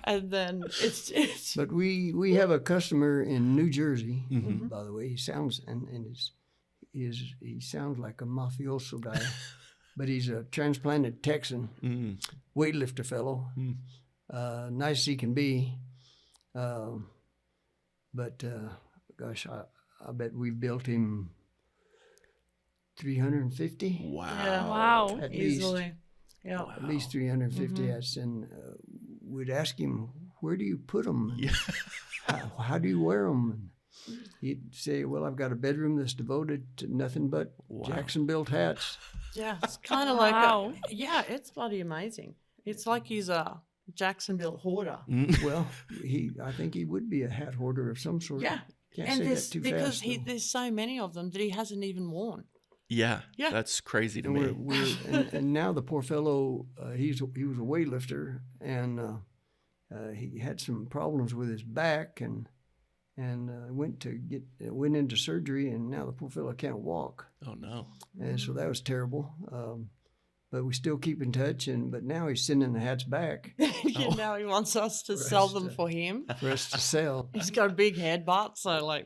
[SPEAKER 2] and then it's.
[SPEAKER 3] But we have a customer in New Jersey, by the way. He sounds, he sounds like a mafioso guy, but he's a transplanted Texan, weightlifter fellow, nice as he can be. But gosh, I bet we built him 350.
[SPEAKER 1] Wow.
[SPEAKER 2] Yeah.
[SPEAKER 4] Wow.
[SPEAKER 3] At
[SPEAKER 2] Easily.
[SPEAKER 3] least.
[SPEAKER 2] Yeah.
[SPEAKER 3] At least 350 hats. And we'd ask him, where do you put them?
[SPEAKER 1] Yeah.
[SPEAKER 3] How do you wear them? He'd say, well, I've got a bedroom that's devoted to nothing but Jaxonbilt hats.
[SPEAKER 2] Yeah, it's kind of like, it's bloody amazing. It's like he's a Jacksonbilt hoarder.
[SPEAKER 3] Well, I think he would be a hat hoarder of some sort.
[SPEAKER 2] Yeah.
[SPEAKER 3] Can't say that too
[SPEAKER 2] because
[SPEAKER 3] fast.
[SPEAKER 2] there's so many of them that he hasn't even worn.
[SPEAKER 1] Yeah, that's crazy to
[SPEAKER 3] me. And now the poor fellow, he was a weightlifter, and he had some problems with his back, and went into surgery, and now the poor fellow can't walk.
[SPEAKER 1] Oh no!
[SPEAKER 3] And so that was terrible. But we still keep in touch, but now he's sending the hats back.
[SPEAKER 2] Now he wants us to sell them for him.
[SPEAKER 3] For us to sell.
[SPEAKER 2] He's got a big head butt, so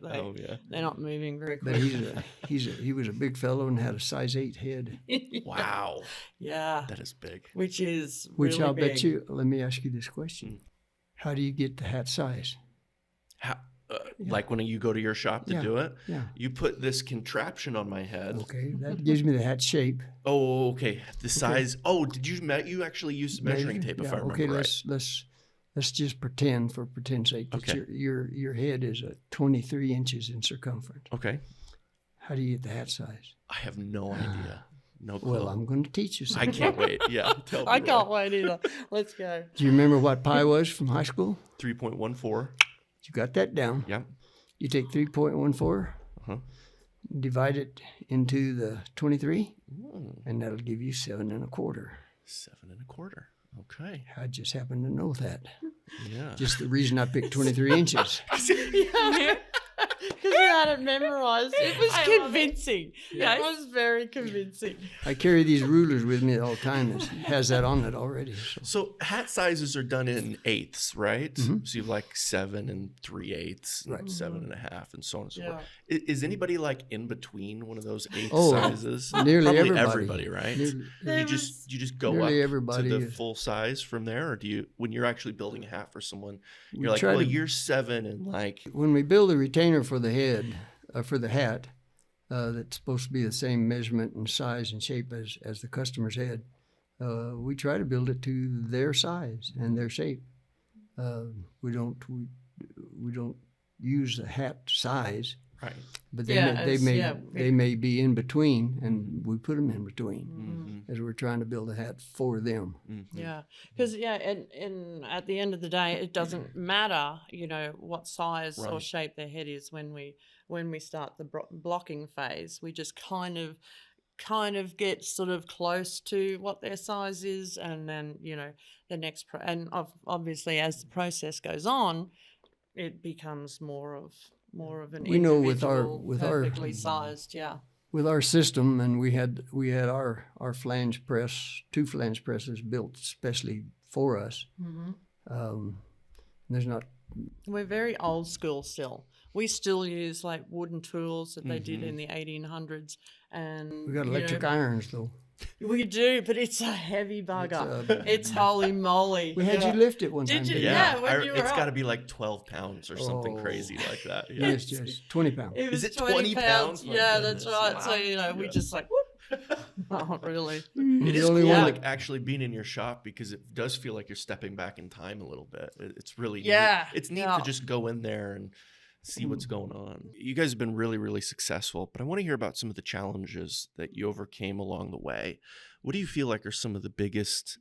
[SPEAKER 2] they're not moving very quickly.
[SPEAKER 3] But he was a big fellow and had a size 8 head.
[SPEAKER 1] Wow.
[SPEAKER 2] Yeah.
[SPEAKER 1] That is big.
[SPEAKER 2] Which
[SPEAKER 3] I'll bet you, let me ask you this question. How do you get the hat size?
[SPEAKER 1] Like when you go to your shop to do it?
[SPEAKER 3] Yeah.
[SPEAKER 1] You put this contraption on my head.
[SPEAKER 3] Okay, that gives me the hat shape.
[SPEAKER 1] Oh, okay. The size. Oh, did you actually use measuring tape if I remember right?
[SPEAKER 3] Okay, let's just pretend for pretend's sake that your head is 23 inches in circumference.
[SPEAKER 1] Okay.
[SPEAKER 3] How do you get the hat size?
[SPEAKER 1] I have no idea. No clue.
[SPEAKER 3] Well, I'm going to teach you something.
[SPEAKER 1] I can't wait. Yeah.
[SPEAKER 2] I can't wait either. Let's go.
[SPEAKER 3] Do you remember what pi was from high school?
[SPEAKER 1] 3.14.
[SPEAKER 3] You got that down.
[SPEAKER 1] Yeah.
[SPEAKER 3] You take 3.14, divide it into the 23, and that'll give you 7 1/4.
[SPEAKER 1] 7 1/4. Okay.
[SPEAKER 3] I just happen to know that.
[SPEAKER 1] Yeah.
[SPEAKER 3] Just the reason I picked 23 inches.
[SPEAKER 2] Because you had it memorized. It was convincing. It was very convincing.
[SPEAKER 3] I carry these rulers with me all the time. It has that on it already.
[SPEAKER 1] So hat sizes are done in eighths, right?
[SPEAKER 3] Mm-hmm.
[SPEAKER 1] So you have like 7 3/8,
[SPEAKER 3] right.
[SPEAKER 1] 7 1/2, and so on and so forth. Is anybody like in between one of those eighth sizes?
[SPEAKER 3] Nearly
[SPEAKER 1] Probably
[SPEAKER 3] everybody,
[SPEAKER 1] right? You just go
[SPEAKER 3] nearly
[SPEAKER 1] up
[SPEAKER 3] everybody
[SPEAKER 1] to the full size from there, or do you, when you're actually building a hat for someone, you're like, well, you're 7 and like.
[SPEAKER 3] When we build a retainer for the head, for the hat, that's supposed to be the same measurement and size and shape as the customer's head, we try to build it to their size and their shape. We don't use the hat size,
[SPEAKER 1] right?
[SPEAKER 3] But they may be in between, and we put them in between as we're trying to build a hat for them.
[SPEAKER 2] Mm-hmm. Yeah, because and at the end of the day, it doesn't matter, what size or shape their head is when we start the blocking phase. We just kind of get sort of close to what their size is, and then the next obviously as the process goes on, it becomes more of an perfectly sized,
[SPEAKER 3] with our system, and we had our flange press, 2 flange presses built especially for us.
[SPEAKER 2] We're very old school still. We still use like wooden tools that they did in the 1800s, and
[SPEAKER 3] we got electric irons though.
[SPEAKER 2] We do, but it's a heavy bugger. It's holy moly.
[SPEAKER 3] We had you lift it one time.
[SPEAKER 2] Did you?
[SPEAKER 1] Yeah,
[SPEAKER 2] when you were
[SPEAKER 1] it's got to be like 12 pounds or something crazy like that. Yeah.
[SPEAKER 3] It's just 20 pounds.
[SPEAKER 2] It was
[SPEAKER 1] Is it
[SPEAKER 2] 20 pounds? Yeah, that's right.
[SPEAKER 1] Wow.
[SPEAKER 2] So we just like whoop. Not really.
[SPEAKER 1] It is cool, like actually being in your shop, because it does feel like you're stepping back in time a little bit. It's really neat. It's neat to just go in there and see what's going on. You guys have been really, really successful, but I want to hear about some of the challenges that you overcame along the way. What do you feel like are some of the biggest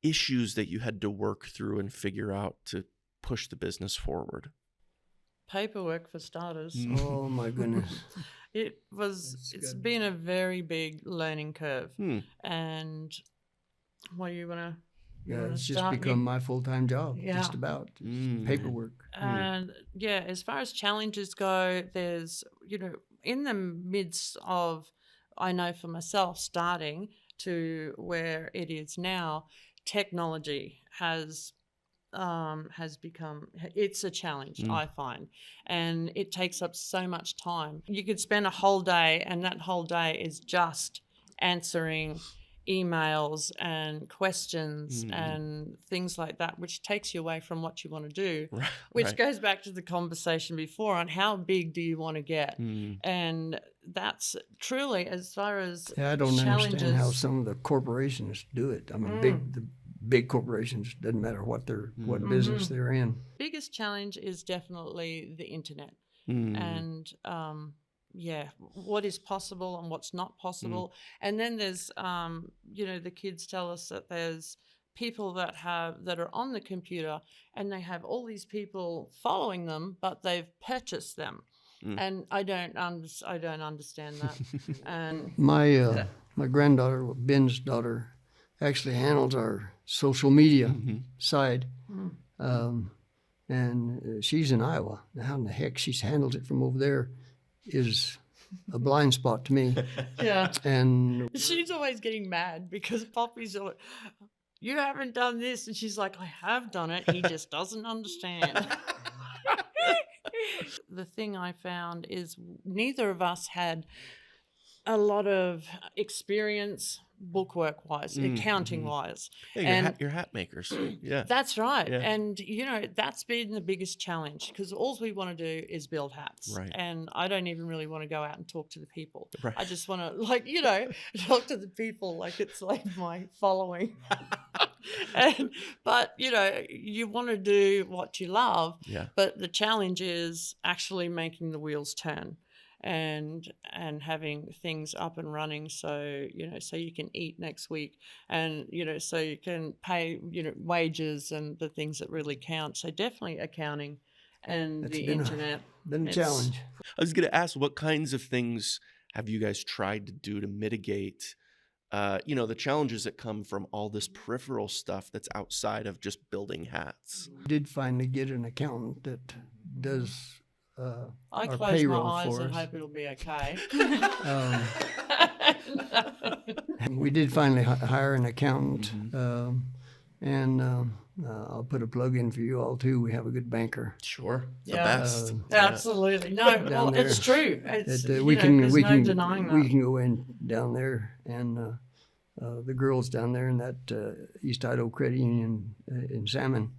[SPEAKER 1] issues that you had to work through and figure out to push the business forward?
[SPEAKER 2] Paperwork for starters.
[SPEAKER 3] Oh my goodness.
[SPEAKER 2] It's been a very big learning curve. And what do you want to...
[SPEAKER 3] it's just become my full-time job, just about. Paperwork.
[SPEAKER 2] And as far as challenges go, there's, in the midst of, I know for myself, starting to where it is now, technology has become, it's a challenge, I find, and it takes up so much time. You could spend a whole day, and that whole day is just answering emails and questions and things like that, which takes you away from what you want to do, which goes back to the conversation before on how big do you want to get. And that's truly, as far as
[SPEAKER 3] I don't understand how some of the corporations do it. I mean, the big corporations, doesn't matter what business they're in.
[SPEAKER 2] Biggest challenge is definitely the internet. and what is possible and what's not possible. And then there's the kids tell us that there's people that are on the computer and they have all these people following them, but they've purchased them. And I don't understand that. And
[SPEAKER 3] my granddaughter, Ben's daughter, actually handles our social media side. And she's in Iowa. How in the heck she's handled it from over there is a blind spot to me.
[SPEAKER 2] Yeah.
[SPEAKER 3] And
[SPEAKER 2] she's always getting mad because Poppy's always, you haven't done this. And she's like, I have done it. He just doesn't understand. The thing I found is neither of us had a lot of experience bookwork-wise, accounting-wise.
[SPEAKER 1] Yeah, you're hat makers. Yeah.
[SPEAKER 2] That's right.
[SPEAKER 1] Yeah.
[SPEAKER 2] And, that's been the biggest challenge because all we want to do is build hats.
[SPEAKER 1] Right.
[SPEAKER 2] And I don't even really want to go out and talk to the people.
[SPEAKER 1] Right.
[SPEAKER 2] I just want to, talk to the people like it's like my following. But, you want to do what you love.
[SPEAKER 1] Yeah.
[SPEAKER 2] But the challenge is actually making the wheels turn. And having things up and running so you can eat next week and so you can pay wages and the things that really count. So definitely accounting and the internet.
[SPEAKER 3] Been a challenge.
[SPEAKER 1] I was going to ask, what kinds of things have you guys tried to do to mitigate the challenges that come from all this peripheral stuff that's outside of just building hats?
[SPEAKER 3] We did finally get an accountant that does
[SPEAKER 2] I
[SPEAKER 3] our
[SPEAKER 2] close
[SPEAKER 3] payroll
[SPEAKER 2] my eyes
[SPEAKER 3] for
[SPEAKER 2] and
[SPEAKER 3] us.
[SPEAKER 2] hope it'll be okay.
[SPEAKER 3] We did finally hire an accountant, and I'll put a plug in for you all too. We have a good banker.
[SPEAKER 1] Sure, the
[SPEAKER 2] Yeah.
[SPEAKER 1] best.
[SPEAKER 2] Absolutely. No, well,
[SPEAKER 3] there.
[SPEAKER 2] it's true. It's,
[SPEAKER 3] That,
[SPEAKER 2] there's no denying that.
[SPEAKER 3] we can go in down there, and the girls down there in that East Idaho Credit Union in Salmon,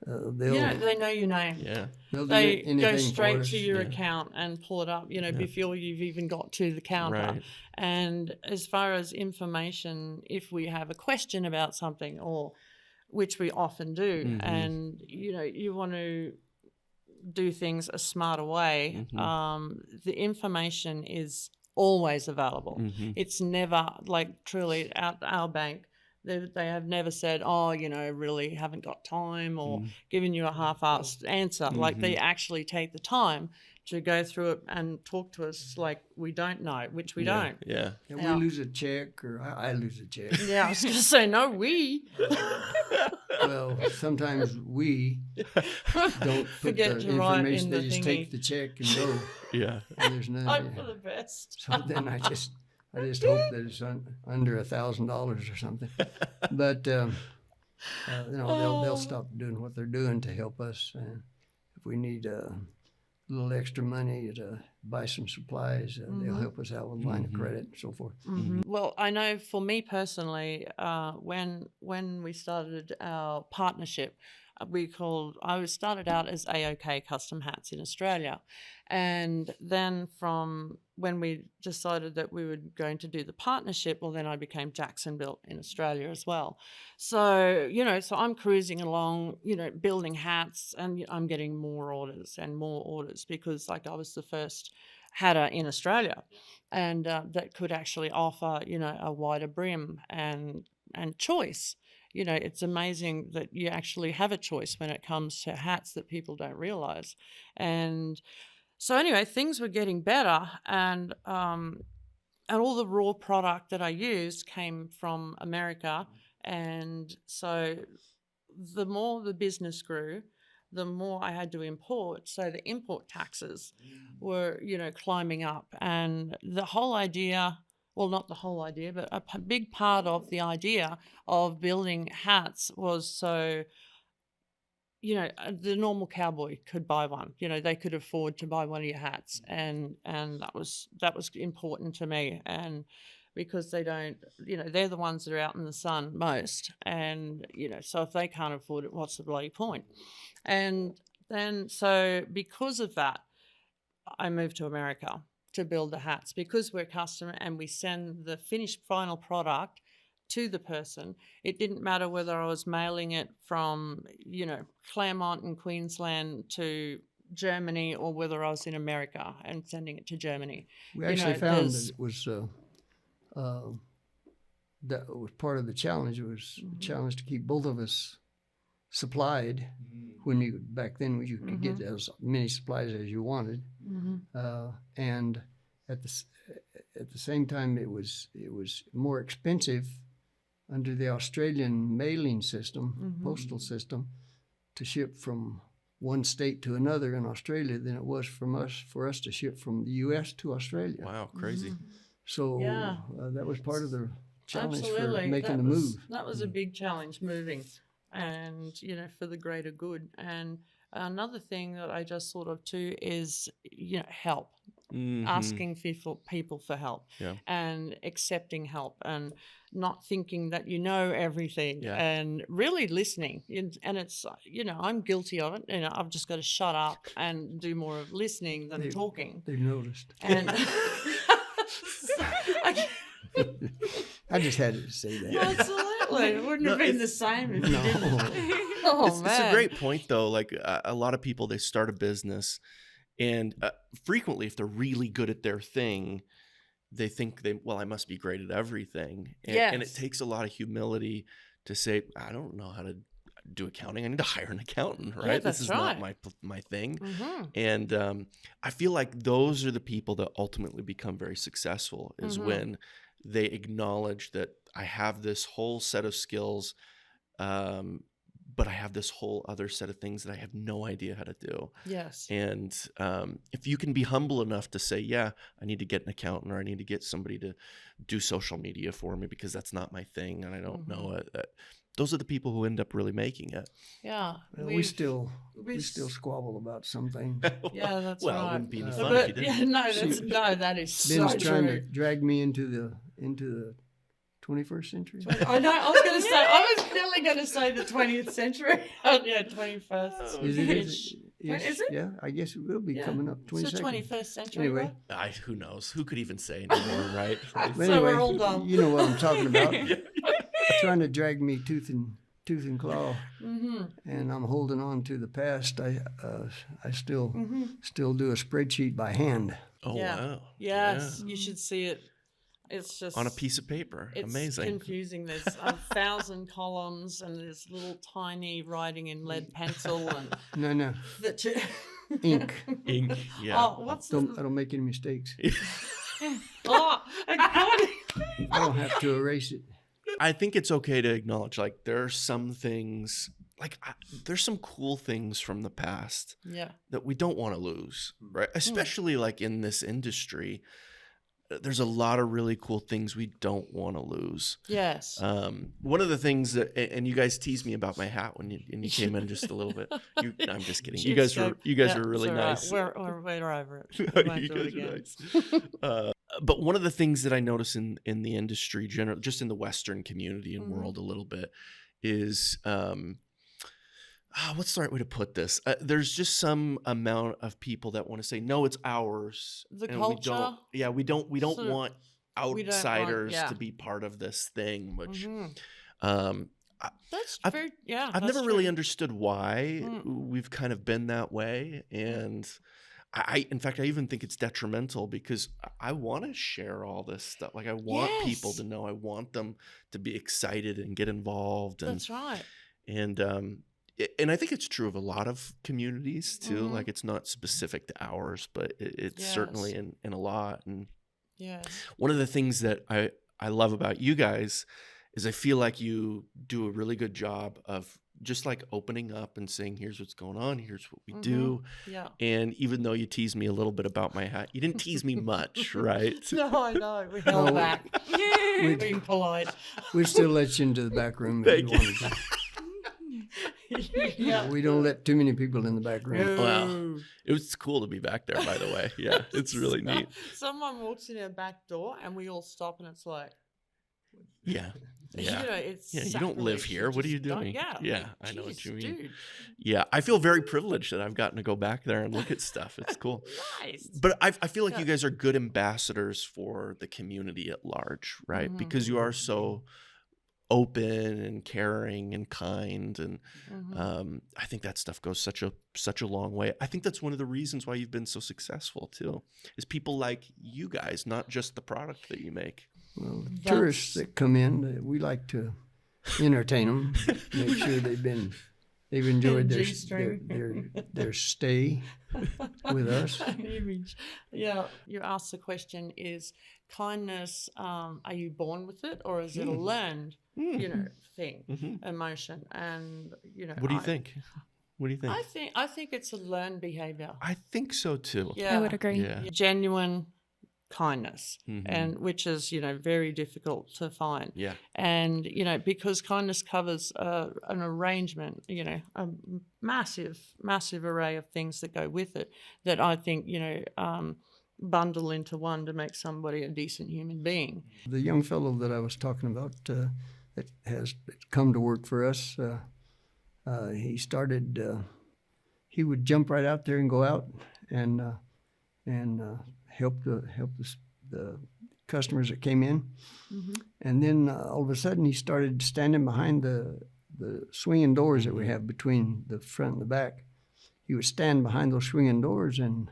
[SPEAKER 2] they know your name.
[SPEAKER 1] Yeah.
[SPEAKER 2] They go straight to your account and pull it up, before you've even got to the counter.
[SPEAKER 1] Right.
[SPEAKER 2] And as far as information, if we have a question about something, or which we often do, and you want to do things a smarter way, the information is always available. It's never truly at our bank. They have never said, really haven't got time, or given you a half-assed answer. Like they actually take the time to go through it and talk to us like we don't know, which we don't.
[SPEAKER 1] Yeah.
[SPEAKER 3] And we lose a check, or I lose a check.
[SPEAKER 2] Yeah, I was going to say, no, we.
[SPEAKER 3] Well, sometimes we don't put
[SPEAKER 2] Forget
[SPEAKER 3] the
[SPEAKER 2] to write
[SPEAKER 3] information.
[SPEAKER 2] in
[SPEAKER 3] They
[SPEAKER 2] the
[SPEAKER 3] just
[SPEAKER 2] thingy.
[SPEAKER 3] take the check and go.
[SPEAKER 1] Yeah.
[SPEAKER 3] And there's no.
[SPEAKER 2] Hope for the best.
[SPEAKER 3] So then I just hope that it's under $1,000 or something. But they'll stop doing what they're doing to help us. And if we need a little extra money to buy some supplies, they'll help us out with line of credit and so forth.
[SPEAKER 2] Well, I know for me personally, when we started our partnership, I started out as AOK Custom Hats in Australia. And then from when we decided that we were going to do the partnership, well, then I became Jaxonbilt in Australia as well. So, so I'm cruising along, building hats, and I'm getting more orders and more orders because I was the first hatter in Australia, and that could actually offer, a wider brim and choice. It's amazing that you actually have a choice when it comes to hats that people don't realize. And so anyway, things were getting better, and all the raw product that I used came from America. And so the more the business grew, the more I had to import. So the import taxes were, climbing up. And the whole idea, well, not the whole idea, but a big part of the idea of building hats was so, the normal cowboy could buy one. They could afford to buy one of your hats. And that was important to me. And because they don't, they're the ones that are out in the sun most. And, so if they can't afford it, what's the bloody point? And then, so because of that, I moved to America to build the hats because we're custom and we send the finished final product to the person. It didn't matter whether I was mailing it from, Claremont in Queensland to Germany or whether I was in America and sending it to Germany.
[SPEAKER 3] We actually found that it was that was part of the challenge. It was a challenge to keep both of us supplied. When back then you could get as many supplies as you wanted, and at the same time it was more expensive under the Australian mailing system, postal system, to ship from one state to another in Australia than it was for us to ship from the U.S. to Australia.
[SPEAKER 1] Wow, crazy.
[SPEAKER 3] So that was part of the challenge
[SPEAKER 2] Absolutely.
[SPEAKER 3] for making the move.
[SPEAKER 2] That was a big challenge, moving, and for the greater good. And another thing that I just thought of too is help. Asking people for help and accepting help and not thinking that you know everything and really listening. And it's, I'm guilty of it. I've just got to shut up and do more of listening than talking.
[SPEAKER 3] They've noticed.
[SPEAKER 2] And
[SPEAKER 3] I just had to say that.
[SPEAKER 2] Absolutely. It wouldn't have been the same if you didn't.
[SPEAKER 1] It's a great point, though. Like a lot of people, they start a business. And frequently, if they're really good at their thing, they think I must be great at everything. And it takes a lot of humility to say, I don't know how to do accounting. I need to hire an accountant, right? This is not my thing. And I feel like those are the people that ultimately become very successful, is when they acknowledge that I have this whole set of skills, but I have this whole other set of things that I have no idea how to do.
[SPEAKER 2] Yes.
[SPEAKER 1] And if you can be humble enough to say, I need to get an accountant, or I need to get somebody to do social media for me because that's not my thing and I don't know it. Those are the people who end up really making it.
[SPEAKER 2] Yeah.
[SPEAKER 3] Well, we still squabble about some things.
[SPEAKER 2] Yeah, that's
[SPEAKER 1] right. Well, it wouldn't be any fun if you didn't.
[SPEAKER 2] That is
[SPEAKER 3] Ben's
[SPEAKER 2] so
[SPEAKER 3] trying
[SPEAKER 2] true.
[SPEAKER 3] to drag me into the 21st century.
[SPEAKER 2] I know. I was really going to say the 20th century. 21st.
[SPEAKER 3] Is it? Yes,
[SPEAKER 2] Is it?
[SPEAKER 3] Yeah, I guess it will be coming up. 22nd.
[SPEAKER 2] So 21st century.
[SPEAKER 3] Anyway,
[SPEAKER 1] who knows? Who could even say anymore, right?
[SPEAKER 3] But
[SPEAKER 2] So we're all
[SPEAKER 3] anyway,
[SPEAKER 2] dumb.
[SPEAKER 3] you know what I'm talking about. Trying to drag me tooth and claw, and I'm holding on to the past. I still do a spreadsheet by hand.
[SPEAKER 1] Oh wow!
[SPEAKER 2] Yes, you should see it. It's just
[SPEAKER 1] on a piece of paper.
[SPEAKER 2] It's
[SPEAKER 1] amazing.
[SPEAKER 2] Confusing. There's 1,000 columns, and there's little tiny writing in lead pencil and
[SPEAKER 3] No. Ink.
[SPEAKER 1] Yeah.
[SPEAKER 2] Oh,
[SPEAKER 3] I don't make any mistakes.
[SPEAKER 2] Oh,
[SPEAKER 3] I don't have to erase it.
[SPEAKER 1] I think it's okay to acknowledge, like, there are some things, there's some cool things from the past that we don't want to lose, right? Especially like in this industry, there's a lot of really cool things we don't want to lose.
[SPEAKER 2] Yes.
[SPEAKER 1] One of the things that, and you guys teased me about my hat when you came in just a little bit. I'm just kidding. You guys were really nice.
[SPEAKER 2] We're over it.
[SPEAKER 1] You guys are nice. But one of the things that I notice in the industry, just in the Western community and world a little bit, is what's the right way to put this? There's just some amount of people that want to say, no, it's ours.
[SPEAKER 2] The
[SPEAKER 1] and
[SPEAKER 2] culture.
[SPEAKER 1] We don't want outsiders to be part of this thing, which
[SPEAKER 2] that's very
[SPEAKER 1] I've never really understood why we've kind of been that way, and in fact, I even think it's detrimental because I want to share all this stuff. Like, I want people to know. I want them to be excited and get involved. And,
[SPEAKER 2] that's right.
[SPEAKER 1] And I think it's true of a lot of communities too. Like, it's not specific to ours, but it's certainly in a lot. And one of the things that I love about you guys is I feel like you do a really good job of just like opening up and saying, here's what's going on, here's what we do.
[SPEAKER 2] Yeah.
[SPEAKER 1] And even though you teased me a little bit about my hat, you didn't tease me much, right?
[SPEAKER 2] No, I know. We held back. We're being polite.
[SPEAKER 3] We'd still let you into the back room if you wanted to. We don't let too many people in the back room.
[SPEAKER 1] Well, it was cool to be back there, by the way. Yeah, it's really neat.
[SPEAKER 2] Someone walks in our back door and we all stop and it's like,
[SPEAKER 1] yeah.
[SPEAKER 2] It's
[SPEAKER 1] you don't live here. What are you doing?
[SPEAKER 2] Yeah,
[SPEAKER 1] I know what you mean.
[SPEAKER 2] Dude.
[SPEAKER 1] Yeah, I feel very privileged that I've gotten to go back there and look at stuff. It's cool.
[SPEAKER 2] Nice.
[SPEAKER 1] But I feel like you guys are good ambassadors for the community at large, right? Because you are so open and caring and kind. And I think that stuff goes such a long way. I think that's one of the reasons why you've been so successful too, is people like you guys, not just the product that you make.
[SPEAKER 3] Well, tourists that come in, we like to entertain them, make sure they've enjoyed their stay with us.
[SPEAKER 2] Yeah, you asked the question: is kindness? Are you born with it, or is it a learned, thing, emotion? And
[SPEAKER 1] what do you think? What do you think?
[SPEAKER 2] I think it's a learned behavior.
[SPEAKER 1] I think so too.
[SPEAKER 2] Yeah,
[SPEAKER 4] I would agree.
[SPEAKER 1] Yeah.
[SPEAKER 2] Genuine kindness, and which is very difficult to find.
[SPEAKER 1] Yeah.
[SPEAKER 2] And because kindness covers an arrangement, a massive array of things that go with it, that I think bundle into one to make somebody a decent human being.
[SPEAKER 3] The young fellow that I was talking about that has come to work for us, he started. He would jump right out there and go out and help the customers that came in. And then all of a sudden he started standing behind the swinging doors that we have between the front and the back. He would stand behind those swinging doors and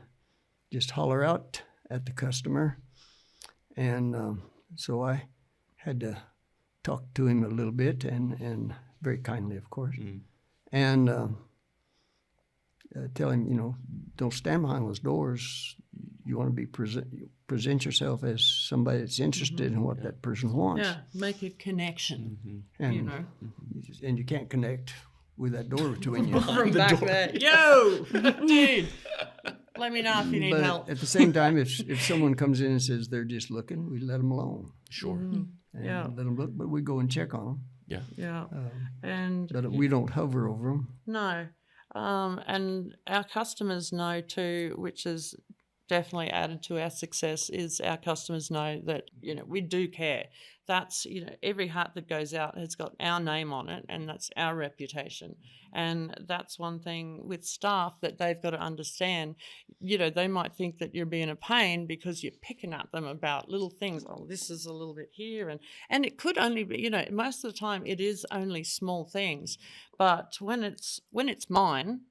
[SPEAKER 3] just holler out at the customer. And so I had to talk to him a little bit, and very kindly, of course, and tell him, don't stand behind those doors. You want to be present yourself as somebody that's interested in what that person wants.
[SPEAKER 2] Yeah, make a connection.
[SPEAKER 3] And, and you can't connect with that door between you.
[SPEAKER 2] From the back door. There. Yo, dude, let me know if you need help.
[SPEAKER 3] At the same time, if someone comes in and says they're just looking, we let them alone.
[SPEAKER 1] Sure.
[SPEAKER 3] And let them look, but we go and check on them.
[SPEAKER 1] Yeah.
[SPEAKER 2] Yeah.
[SPEAKER 3] But we don't hover over them.
[SPEAKER 2] No. And our customers know too, which is definitely added to our success, is our customers know that, we do care. That's, every hat that goes out has got our name on it, and that's our reputation. And that's one thing with staff that they've got to understand. They might think that you're being a pain because you're picking at them about little things. Oh, this is a little bit here. And it could only be, most of the time it is only small things. But when it's mine,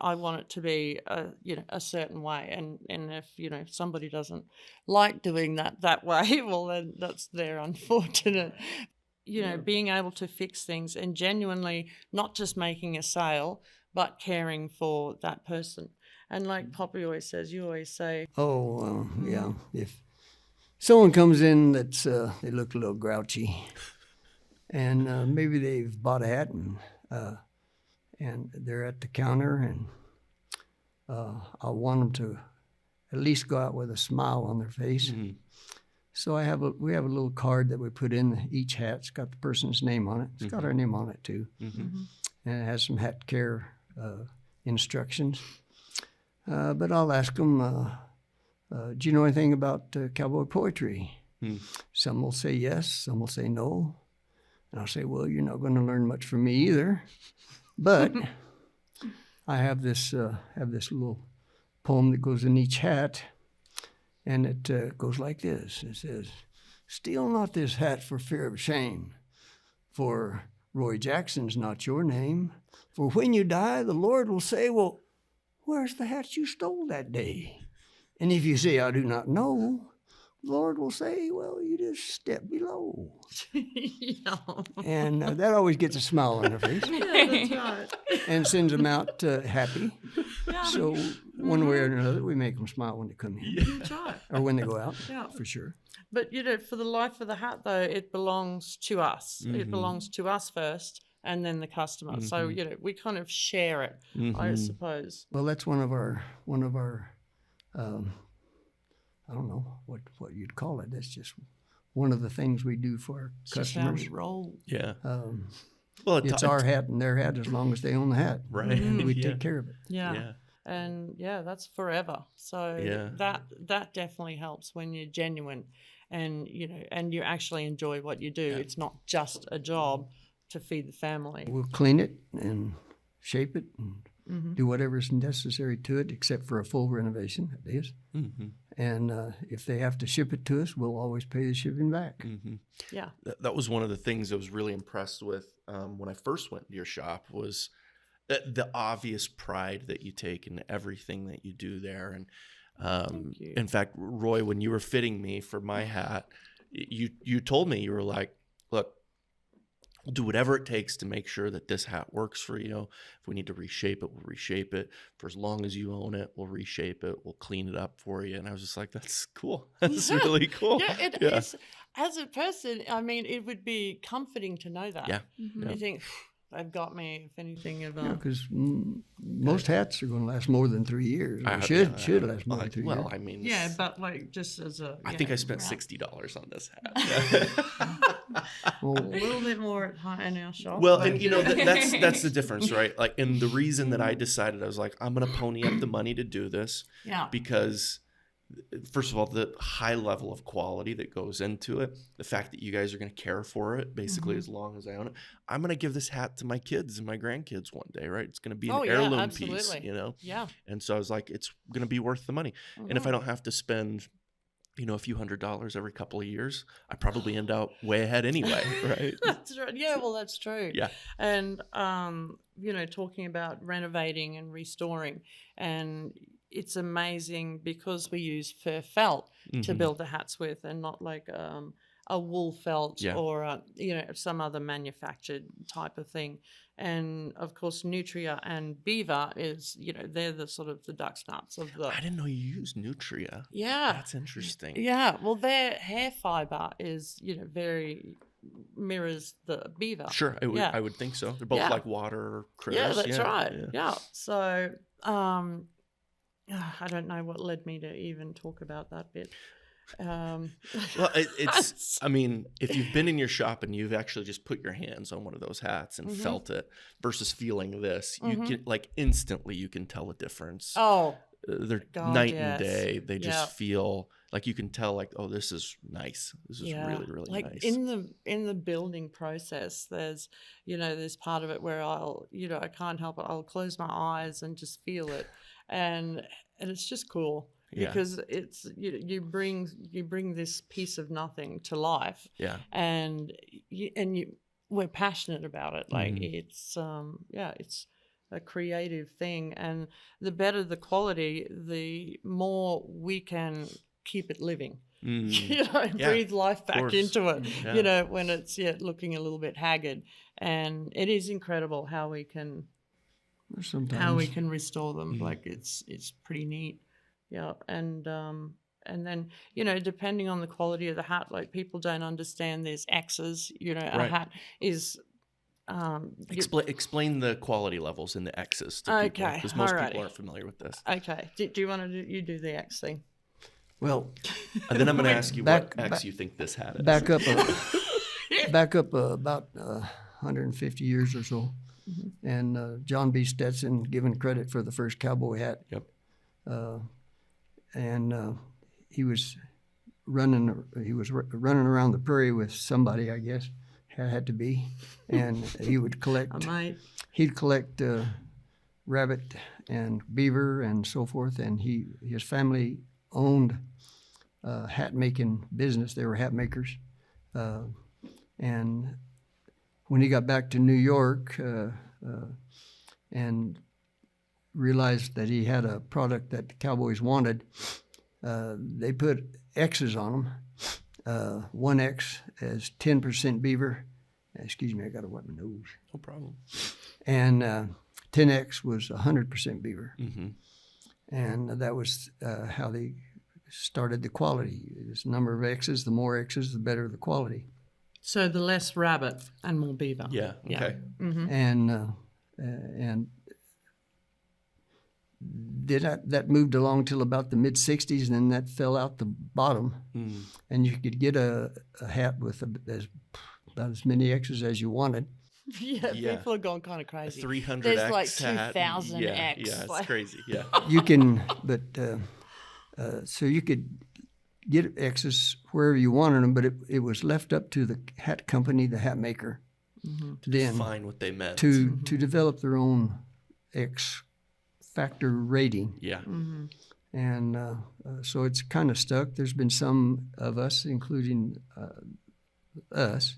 [SPEAKER 2] I want it to be, a certain way. And if somebody doesn't like doing that way, well, then that's their unfortunate. Being able to fix things and genuinely not just making a sale, but caring for that person. And like Poppy always says, you always say,
[SPEAKER 3] yeah. If someone comes in that's, they look a little grouchy, and maybe they've bought a hat and they're at the counter, and I want them to at least go out with a smile on their face. So we have a little card that we put in each hat. It's got the person's name on it. It's got our name on it too, and it has some hat care instructions. But I'll ask them, do you know anything about cowboy poetry? Some will say yes, some will say no, and I'll say, well, you're not going to learn much from me either. But I have this little poem that goes in each hat, and it goes like this. It says, "Steal not this hat for fear of shame, for Roy Jackson's not your name. For when you die, the Lord will say, well, where's the hat you stole that day? And if you say, I do not know, the Lord will say, well, you just step below." And that always gets a smile on their face.
[SPEAKER 2] Yeah, that's right.
[SPEAKER 3] And sends them out happy. Yeah. So one way or another, we make them smile when they come in.
[SPEAKER 2] That's right.
[SPEAKER 3] Or when they go out, for sure.
[SPEAKER 2] But, for the life of the hat, though, it belongs to us. It belongs to us first, and then the customer. So, we kind of share it, I suppose.
[SPEAKER 3] Well, that's one of our I don't know what you'd call it. That's just one of the things we do for our customers.
[SPEAKER 2] Just how we roll.
[SPEAKER 1] Yeah.
[SPEAKER 3] Well, it's our hat and their hat as long as they own the hat.
[SPEAKER 1] Right.
[SPEAKER 3] We take care of it.
[SPEAKER 2] Yeah. And that's forever. So that definitely helps when you're genuine, and and you actually enjoy what you do. It's not just a job to feed the family.
[SPEAKER 3] We'll clean it and shape it and do whatever's necessary to it, except for a full renovation, that is. And if they have to ship it to us, we'll always pay the shipping back.
[SPEAKER 1] Mm-hmm.
[SPEAKER 2] Yeah.
[SPEAKER 1] That was one of the things I was really impressed with when I first went to your shop was the obvious pride that you take in everything that you do there. And
[SPEAKER 2] Thank you.
[SPEAKER 1] in fact, Roy, when you were fitting me for my hat, you told me, you were like, look, we'll do whatever it takes to make sure that this hat works for you. If we need to reshape it, we'll reshape it. For as long as you own it, we'll reshape it. We'll clean it up for you. And I was just like, that's cool. That's really cool.
[SPEAKER 2] Yeah, it is. As a person, I mean, it would be comforting to know that.
[SPEAKER 1] Yeah.
[SPEAKER 4] Mm-hmm.
[SPEAKER 2] You think, they've got me, if anything,
[SPEAKER 3] Because most hats are going to last more than 3 years. Or should last more than 3 years.
[SPEAKER 1] Well, I mean,
[SPEAKER 2] yeah, but like just as a.
[SPEAKER 1] I think I spent $60 on this hat.
[SPEAKER 2] A little bit more in our shop.
[SPEAKER 1] Well, and that's the difference, right? Like, and the reason that I decided, I was like, I'm going to pony up the money to do this.
[SPEAKER 2] Yeah.
[SPEAKER 1] Because first of all, the high level of quality that goes into it, the fact that you guys are going to care for it basically as long as I own it. I'm going to give this hat to my kids and my grandkids one day, right? It's going to be an heirloom piece,
[SPEAKER 2] Yeah.
[SPEAKER 1] And so I was like, it's going to be worth the money. And if I don't have to spend, a few $100s every couple of years, I probably end up way ahead anyway, right?
[SPEAKER 2] That's right. Yeah, well, that's true.
[SPEAKER 1] Yeah.
[SPEAKER 2] And, talking about renovating and restoring, and it's amazing because we use fur felt to build the hats with, and not like a wool felt or some other manufactured type of thing. And of course, Nutria and Beaver is they're the sort of the duck's nuts of the.
[SPEAKER 1] I didn't know you used Nutria.
[SPEAKER 2] Yeah,
[SPEAKER 1] that's interesting.
[SPEAKER 2] Yeah, well, their hair fiber is very mirrors the Beaver.
[SPEAKER 1] Sure, I would think so. They're both like water critters.
[SPEAKER 2] Yeah, that's right. Yeah. So I don't know what led me to even talk about that bit.
[SPEAKER 1] Well, it's. I mean, if you've been in your shop and you've actually just put your hands on one of those hats and felt it, versus feeling this, you can instantly you can tell a difference.
[SPEAKER 2] Oh,
[SPEAKER 1] they're night and day. They just feel like you can tell, like, oh, this is nice. This is really, really
[SPEAKER 2] like
[SPEAKER 1] nice.
[SPEAKER 2] In the building process, there's there's part of it where I'll I can't help it. I'll close my eyes and just feel it, and it's just cool.
[SPEAKER 1] Yeah.
[SPEAKER 2] Because it's you bring this piece of nothing to life.
[SPEAKER 1] Yeah.
[SPEAKER 2] And we're passionate about it. Like it's it's a creative thing, and the better the quality, the more we can keep it living. Breathe life back into it.
[SPEAKER 1] Yeah.
[SPEAKER 2] When it's looking a little bit haggard, and it is incredible how we can restore them. Like it's pretty neat. Yeah, and then depending on the quality of the hat, like people don't understand there's X's. A hat is.
[SPEAKER 1] Explain the quality levels in the X's to people, because most people aren't familiar with this.
[SPEAKER 2] Okay, do you want to do the X thing?
[SPEAKER 3] Well,
[SPEAKER 1] and then I'm going to ask you what X you think this hat is.
[SPEAKER 3] Back up about 150 years or so, and John B. Stetson given credit for the first cowboy hat.
[SPEAKER 1] Yep.
[SPEAKER 3] And he was running around the prairie with somebody, I guess, had to be, and he would collect. He'd collect rabbit and beaver and so forth, and his family owned a hat making business. They were hat makers, and when he got back to New York and realized that he had a product that the cowboys wanted, they put X's on them. One X as 10% beaver. Excuse me, I got to wipe my nose.
[SPEAKER 1] No problem.
[SPEAKER 3] And 10X was 100% beaver.
[SPEAKER 1] Mm-hmm.
[SPEAKER 3] And that was how they started the quality. There's a number of X's. The more X's, the better the quality.
[SPEAKER 2] So the less rabbit and more beaver.
[SPEAKER 1] Yeah. Okay.
[SPEAKER 2] Mm-hmm.
[SPEAKER 3] And that moved along till about the mid '60s, and then that fell out the bottom. And you could get a hat with about as many X's as you wanted.
[SPEAKER 2] Yeah, people are going kind of crazy.
[SPEAKER 1] 300
[SPEAKER 2] There's
[SPEAKER 1] X
[SPEAKER 2] like
[SPEAKER 1] hat.
[SPEAKER 2] 2,000 X.
[SPEAKER 1] Yeah, it's crazy. Yeah.
[SPEAKER 3] You can, so you could get X's wherever you wanted them, but it was left up to the hat company, the hat maker,
[SPEAKER 1] to define what they meant.
[SPEAKER 3] To develop their own X factor rating.
[SPEAKER 1] Yeah.
[SPEAKER 3] And so it's kind of stuck. There's been some of us, including us,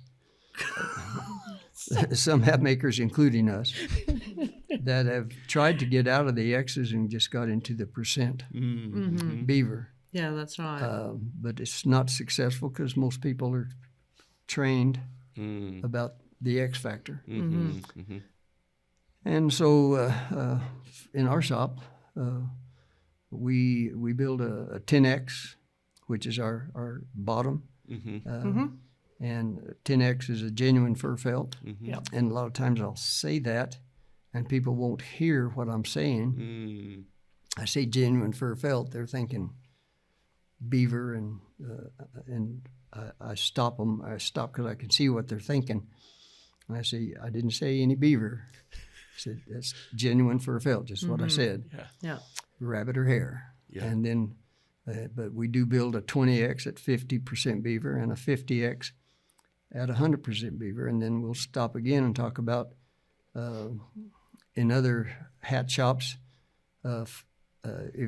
[SPEAKER 3] some hat makers, including us, that have tried to get out of the X's and just got into the percent beaver.
[SPEAKER 2] Yeah, that's right.
[SPEAKER 3] But it's not successful because most people are trained about the X factor. And so in our shop, we build a 10X, which is our bottom. And 10X is a genuine fur felt.
[SPEAKER 2] Yep.
[SPEAKER 3] And a lot of times I'll say that, and people won't hear what I'm saying. I say genuine fur felt, they're thinking beaver, and I stop them. I stop because I can see what they're thinking. And I say, I didn't say any beaver. I said, that's genuine fur felt, just what I said.
[SPEAKER 2] Yeah.
[SPEAKER 3] Rabbit or hare.
[SPEAKER 1] Yeah.
[SPEAKER 3] And then, but we do build a 20X at 50% beaver and a 50X at 100% beaver. And then we'll stop again and talk about, in other hat shops, if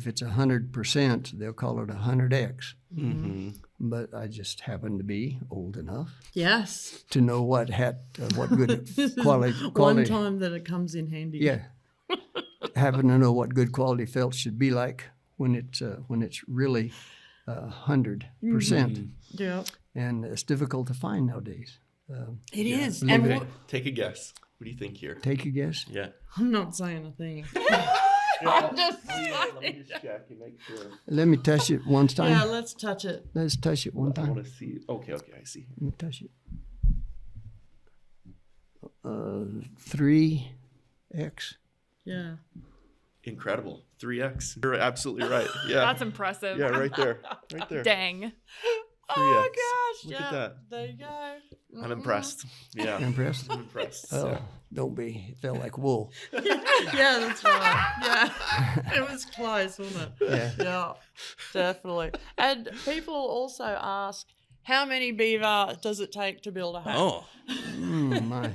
[SPEAKER 3] it's 100%, they'll call it 100X. But I just happen to be old enough
[SPEAKER 2] Yes.
[SPEAKER 3] to know what what good quality.
[SPEAKER 2] One time that it comes in handy.
[SPEAKER 3] Yeah. Happen to know what good quality felt should be like when it's really 100%.
[SPEAKER 2] Yeah.
[SPEAKER 3] And it's difficult to find nowadays.
[SPEAKER 2] It is.
[SPEAKER 3] Believe
[SPEAKER 2] And
[SPEAKER 3] it.
[SPEAKER 1] Take a guess. What do you think here?
[SPEAKER 3] Take a guess.
[SPEAKER 1] Yeah.
[SPEAKER 2] I'm not saying a thing.
[SPEAKER 1] Let me just check and make sure.
[SPEAKER 3] Let me touch it one time.
[SPEAKER 2] Yeah, let's touch it.
[SPEAKER 3] Let's touch it one
[SPEAKER 1] I
[SPEAKER 3] time.
[SPEAKER 1] want to see. Okay, I see.
[SPEAKER 3] Let me touch it. 3X.
[SPEAKER 2] Yeah.
[SPEAKER 1] Incredible. 3X. You're absolutely right. Yeah.
[SPEAKER 4] That's impressive.
[SPEAKER 1] Yeah, right there. Right there.
[SPEAKER 4] Dang.
[SPEAKER 1] 3X.
[SPEAKER 2] Oh my gosh.
[SPEAKER 1] Look
[SPEAKER 2] yeah.
[SPEAKER 1] at that.
[SPEAKER 2] There you go.
[SPEAKER 1] I'm impressed. Yeah.
[SPEAKER 3] Impressed?
[SPEAKER 1] I'm impressed.
[SPEAKER 3] Oh,
[SPEAKER 1] Yeah.
[SPEAKER 3] don't be. It felt like wool.
[SPEAKER 2] Yeah, that's right. Yeah. It was close, wasn't it?
[SPEAKER 3] Yeah.
[SPEAKER 2] Yeah, definitely. And people also ask, how many beaver does it take to build a hat?
[SPEAKER 1] Oh.
[SPEAKER 3] My.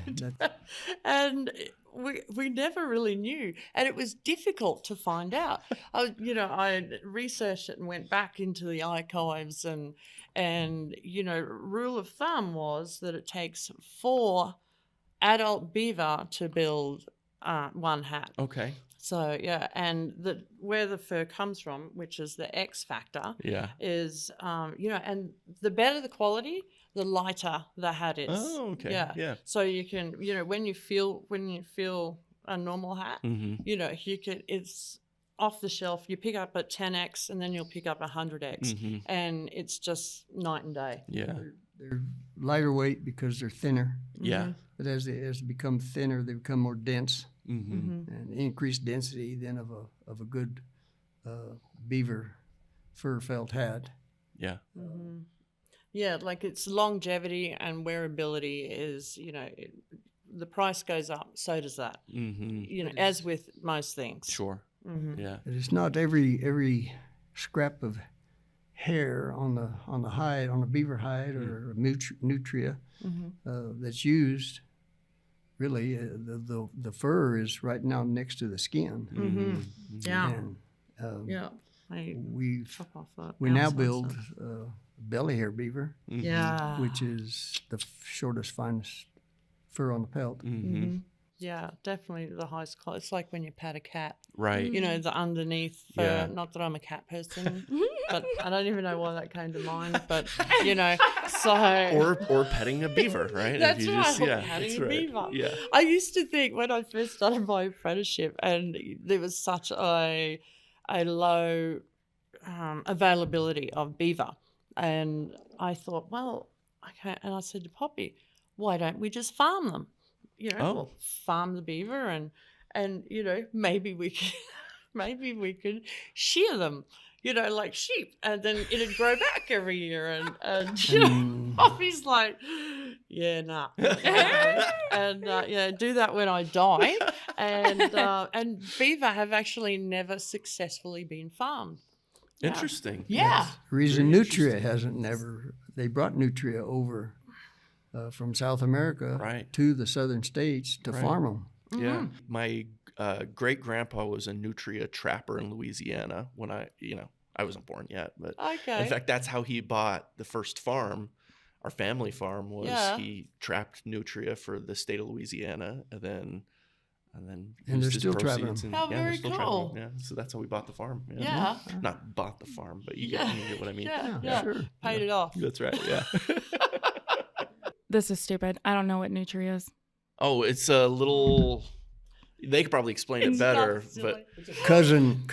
[SPEAKER 2] And we never really knew, and it was difficult to find out. I researched it and went back into the archives, and rule of thumb was that it takes 4 adult beaver to build one hat.
[SPEAKER 1] Okay.
[SPEAKER 2] So yeah, and where the fur comes from, which is the X factor, is and the better the quality, the lighter the hat is.
[SPEAKER 1] Oh, okay. Yeah.
[SPEAKER 2] So you can, when you feel a normal hat, it's off the shelf. You pick up a 10X and then you'll pick up a 100X, and it's just night and day.
[SPEAKER 1] Yeah.
[SPEAKER 3] They're lighter weight because they're thinner.
[SPEAKER 1] Yeah.
[SPEAKER 3] But as they become thinner, they become more dense. And increased density then of a good beaver fur felt hat.
[SPEAKER 1] Yeah.
[SPEAKER 2] Yeah, like its longevity and wearability is, the price goes up, so does that. As with most things.
[SPEAKER 1] Sure. Yeah.
[SPEAKER 3] But it's not every scrap of hair on the hide, on a beaver hide or a nutria that's used. Really, the fur is right now next to the skin.
[SPEAKER 2] Yeah.
[SPEAKER 3] And,
[SPEAKER 2] we chop off that.
[SPEAKER 3] We now build belly hair beaver,
[SPEAKER 2] yeah,
[SPEAKER 3] which is the shortest, finest fur on the pelt.
[SPEAKER 2] Yeah, definitely the highest quality. It's like when you pat a cat.
[SPEAKER 1] Right.
[SPEAKER 2] The underneath fur.
[SPEAKER 1] Yeah.
[SPEAKER 2] Not that I'm a cat person, but I don't even know why that came to mind. But, so.
[SPEAKER 1] Or petting a beaver, right?
[SPEAKER 2] That's
[SPEAKER 1] right.
[SPEAKER 2] Petting a beaver.
[SPEAKER 1] Yeah.
[SPEAKER 2] I used to think when I first started my apprenticeship and there was such a low availability of beaver. And I thought, well, okay. And I said to Poppy, why don't we just farm them? We'll farm the beaver and maybe we could shear them, like sheep, and then it'd grow back every year. And Poppy's like, yeah, nah. And do that when I die. And beaver have actually never successfully been farmed.
[SPEAKER 1] Interesting.
[SPEAKER 2] Yeah.
[SPEAKER 3] The reason nutria they brought nutria over from South America to the southern states to farm them.
[SPEAKER 1] Yeah. My great grandpa was a nutria trapper in Louisiana when I wasn't born yet, but in fact, that's how he bought the first farm. Our family farm was he trapped nutria for the state of Louisiana, and then
[SPEAKER 3] they're still trapping them.
[SPEAKER 2] How very cool.
[SPEAKER 1] Yeah, so that's how we bought the farm. Yeah. Not bought the farm, but you get what I mean.
[SPEAKER 2] Yeah. Sure. Paid it off.
[SPEAKER 1] That's right. Yeah.
[SPEAKER 4] This is stupid. I don't know what nutria is.
[SPEAKER 1] Oh, it's a little. They could probably explain it better, but
[SPEAKER 3] cousin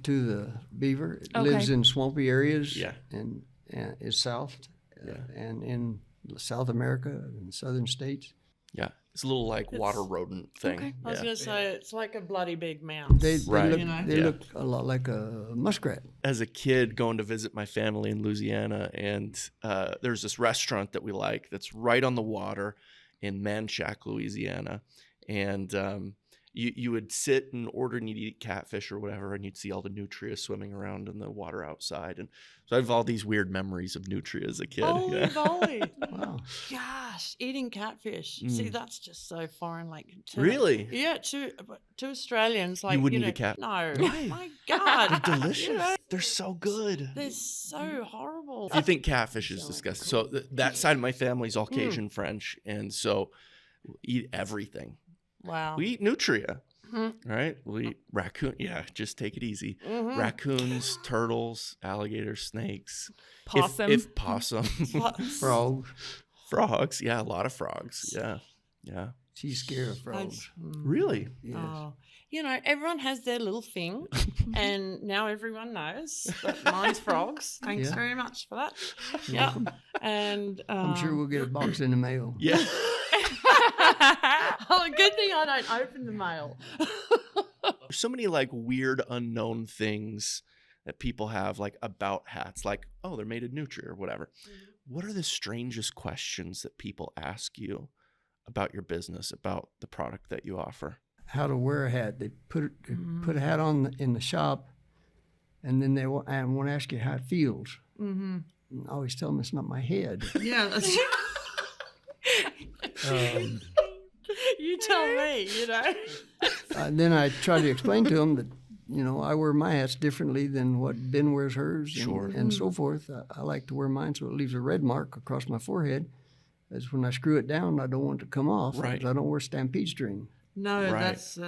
[SPEAKER 3] to the beaver. It lives in swampy areas.
[SPEAKER 1] Yeah.
[SPEAKER 3] And is south. And in South America and southern states.
[SPEAKER 1] Yeah, it's a little like water rodent thing.
[SPEAKER 2] Okay. I was going to say it's like a bloody big mouse.
[SPEAKER 3] They look a lot like a muskrat.
[SPEAKER 1] As a kid going to visit my family in Louisiana, and there's this restaurant that we like that's right on the water in Manchac, Louisiana. And you would sit and order and you'd eat catfish or whatever, and you'd see all the nutria swimming around in the water outside. And so I have all these weird memories of nutria as a kid.
[SPEAKER 2] Holy moly.
[SPEAKER 3] Wow.
[SPEAKER 2] Gosh, eating catfish. See, that's just so foreign.
[SPEAKER 1] Really?
[SPEAKER 2] Yeah, to Australians.
[SPEAKER 1] You wouldn't eat a cat?
[SPEAKER 2] No. My God.
[SPEAKER 1] They're delicious. They're so good.
[SPEAKER 2] They're so horrible.
[SPEAKER 1] If you think catfish is disgusting. So that side of my family is all Cajun French, and so we'll eat everything.
[SPEAKER 2] Wow.
[SPEAKER 1] We eat nutria, right? We eat raccoon. Yeah, just take it easy. Raccoons, turtles, alligators, snakes.
[SPEAKER 4] Possum.
[SPEAKER 1] If possum.
[SPEAKER 3] Frogs.
[SPEAKER 1] Yeah, a lot of frogs. Yeah.
[SPEAKER 3] She's scared of frogs.
[SPEAKER 1] Really?
[SPEAKER 3] Yes.
[SPEAKER 2] Oh. Everyone has their little thing, and now everyone knows that mine's frogs. Thanks very much for that. Yeah. And
[SPEAKER 3] I'm sure we'll get a box in the mail.
[SPEAKER 1] Yeah.
[SPEAKER 2] Oh, good thing I don't open the mail.
[SPEAKER 1] There's so many weird unknown things that people have about hats, they're made of nutria or whatever. What are the strangest questions that people ask you about your business, about the product that you offer?
[SPEAKER 3] How to wear a hat. They put a hat on in the shop, and then they want to ask you how it feels. And I always tell them it's not my head.
[SPEAKER 2] Yeah, that's you tell me,
[SPEAKER 3] Then I try to explain to them that, I wear my hats differently than what Ben wears hers and so forth. I like to wear mine so it leaves a red mark across my forehead. As when I screw it down, I don't want it to come off.
[SPEAKER 1] Right.
[SPEAKER 3] I don't wear stampede string.
[SPEAKER 2] No,
[SPEAKER 1] right.
[SPEAKER 2] that's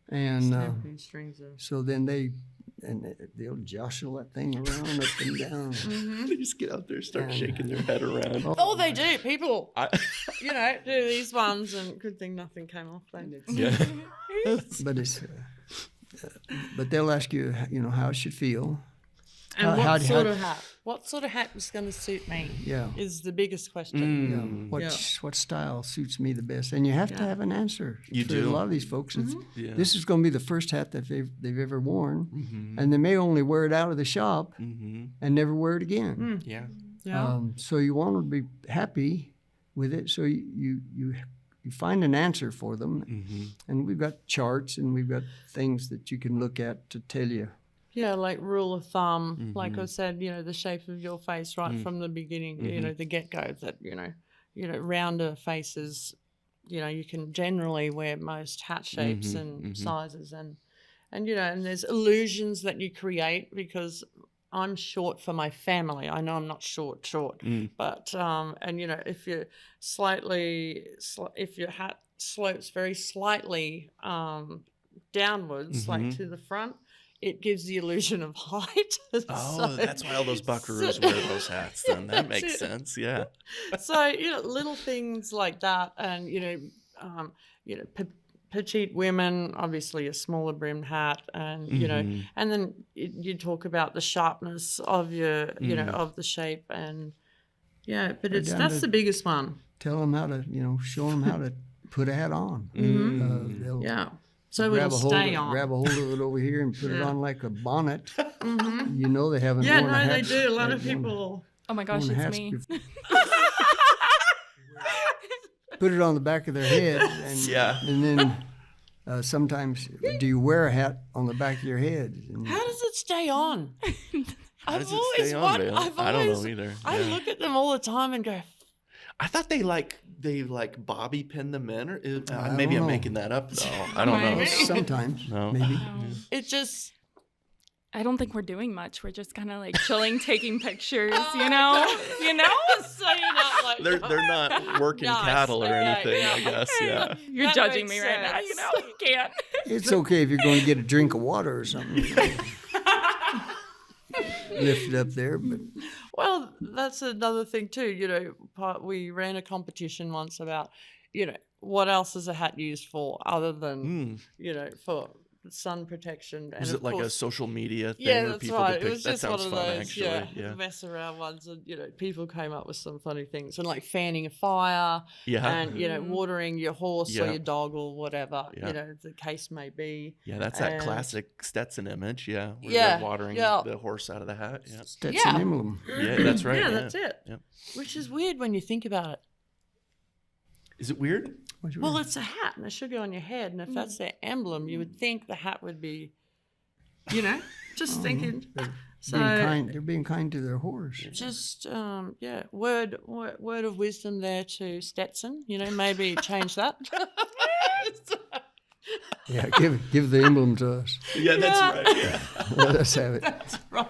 [SPEAKER 3] And
[SPEAKER 2] stampede strings
[SPEAKER 3] so then they'll jostle that thing around up and down.
[SPEAKER 1] They just get out there and start shaking their head around.
[SPEAKER 2] Oh, they do. People, do these ones, and good thing nothing came off.
[SPEAKER 1] Yeah.
[SPEAKER 3] But they'll ask you, how it should feel.
[SPEAKER 2] And what sort of hat is going to suit me?
[SPEAKER 3] Yeah,
[SPEAKER 2] is the biggest question.
[SPEAKER 3] What style suits me the best? And you have to have an answer.
[SPEAKER 1] You do.
[SPEAKER 3] A lot of these folks, this is going to be the first hat that they've ever worn, and they may only wear it out of the shop and never wear it again. So you want to be happy with it. So you find an answer for them, and we've got charts and we've got things that you can look at to tell you.
[SPEAKER 2] Yeah, like rule of thumb, like I said, the shape of your face right from the beginning, the get-go, that, rounder faces, you can generally wear most hat shapes and sizes and there's illusions that you create because I'm short for my family. I know I'm not short, but, if you're if your hat slopes very slightly downwards, like to the front, it gives the illusion of height.
[SPEAKER 1] That's why all those buckaroos wear those hats then. That makes sense, yeah.
[SPEAKER 2] So, little things like that and, petite women, obviously a smaller brimmed hat and, and then you talk about the sharpness of your, of the shape and, but that's the biggest one.
[SPEAKER 3] Tell them how to, show them how to put a hat on.
[SPEAKER 2] So it'll stay on.
[SPEAKER 3] Grab a hold of it over here and put it on like a bonnet. They haven't worn a hat.
[SPEAKER 2] They do. A lot of people.
[SPEAKER 4] Oh my gosh, it's me.
[SPEAKER 3] Put it on the back of their head. And then sometimes, do you wear a hat on the back of your head?
[SPEAKER 2] How does it stay on?
[SPEAKER 1] How does it stay on, Vale? I don't know either.
[SPEAKER 2] I look at them all the time and go,
[SPEAKER 1] I thought they bobby pin them in, or maybe
[SPEAKER 3] don't
[SPEAKER 1] I'm
[SPEAKER 3] know.
[SPEAKER 1] making that up though. I don't know.
[SPEAKER 2] Maybe.
[SPEAKER 3] Sometimes,
[SPEAKER 1] No.
[SPEAKER 3] maybe.
[SPEAKER 2] It just.
[SPEAKER 4] I don't think we're doing much. We're just kind of like chilling, taking pictures,
[SPEAKER 2] Oh,
[SPEAKER 4] you know?
[SPEAKER 2] You know? So you're not like.
[SPEAKER 1] They're not working
[SPEAKER 2] Nice.
[SPEAKER 1] cattle or
[SPEAKER 2] Okay,
[SPEAKER 1] anything,
[SPEAKER 2] yeah.
[SPEAKER 1] I guess. Yeah.
[SPEAKER 4] You're
[SPEAKER 2] That
[SPEAKER 4] judging
[SPEAKER 2] makes
[SPEAKER 4] me right now,
[SPEAKER 2] sense.
[SPEAKER 4] you know? You can't.
[SPEAKER 3] It's okay if you're going to get a drink of water or something. Lift it up there, but
[SPEAKER 2] Well, that's another thing too. You know, we ran a competition once about, you know, what else is a hat used for other than, you know, for sun protection. And
[SPEAKER 1] Was
[SPEAKER 2] of
[SPEAKER 1] it like a
[SPEAKER 2] course,
[SPEAKER 1] social media thing
[SPEAKER 2] yeah,
[SPEAKER 1] where
[SPEAKER 2] that's
[SPEAKER 1] people
[SPEAKER 2] right.
[SPEAKER 1] could
[SPEAKER 2] It
[SPEAKER 1] pick?
[SPEAKER 2] was
[SPEAKER 1] That
[SPEAKER 2] just one
[SPEAKER 1] sounds
[SPEAKER 2] of
[SPEAKER 1] fun,
[SPEAKER 2] those,
[SPEAKER 1] actually.
[SPEAKER 2] mess around ones, and you know, people came up with some funny things, and like fanning a fire,
[SPEAKER 1] Yeah.
[SPEAKER 2] and you know, watering your horse or
[SPEAKER 1] Yeah.
[SPEAKER 2] your dog or whatever,
[SPEAKER 1] Yeah.
[SPEAKER 2] you know, the case may be.
[SPEAKER 1] Yeah, that's that
[SPEAKER 2] And-
[SPEAKER 1] classic Stetson image. Yeah, where
[SPEAKER 2] Yeah,
[SPEAKER 1] you're watering
[SPEAKER 2] yeah.
[SPEAKER 1] the horse out of the hat. Yeah,
[SPEAKER 3] that's
[SPEAKER 2] Yeah.
[SPEAKER 3] an emblem.
[SPEAKER 1] yeah, that's right.
[SPEAKER 2] Yeah, that's it.
[SPEAKER 1] Yep.
[SPEAKER 2] Which is weird when you think about it.
[SPEAKER 1] Is it weird?
[SPEAKER 2] Well, it's a hat and it should go on your head, and if that's their emblem, you would think the hat would be, you know, just thinking. So
[SPEAKER 3] They're being kind to their horse.
[SPEAKER 2] just word of wisdom there to Stetson. You know, maybe change that.
[SPEAKER 3] Yeah, give the emblem to us.
[SPEAKER 1] Yeah, that's right. Yeah.
[SPEAKER 3] Let us have it.
[SPEAKER 2] Right.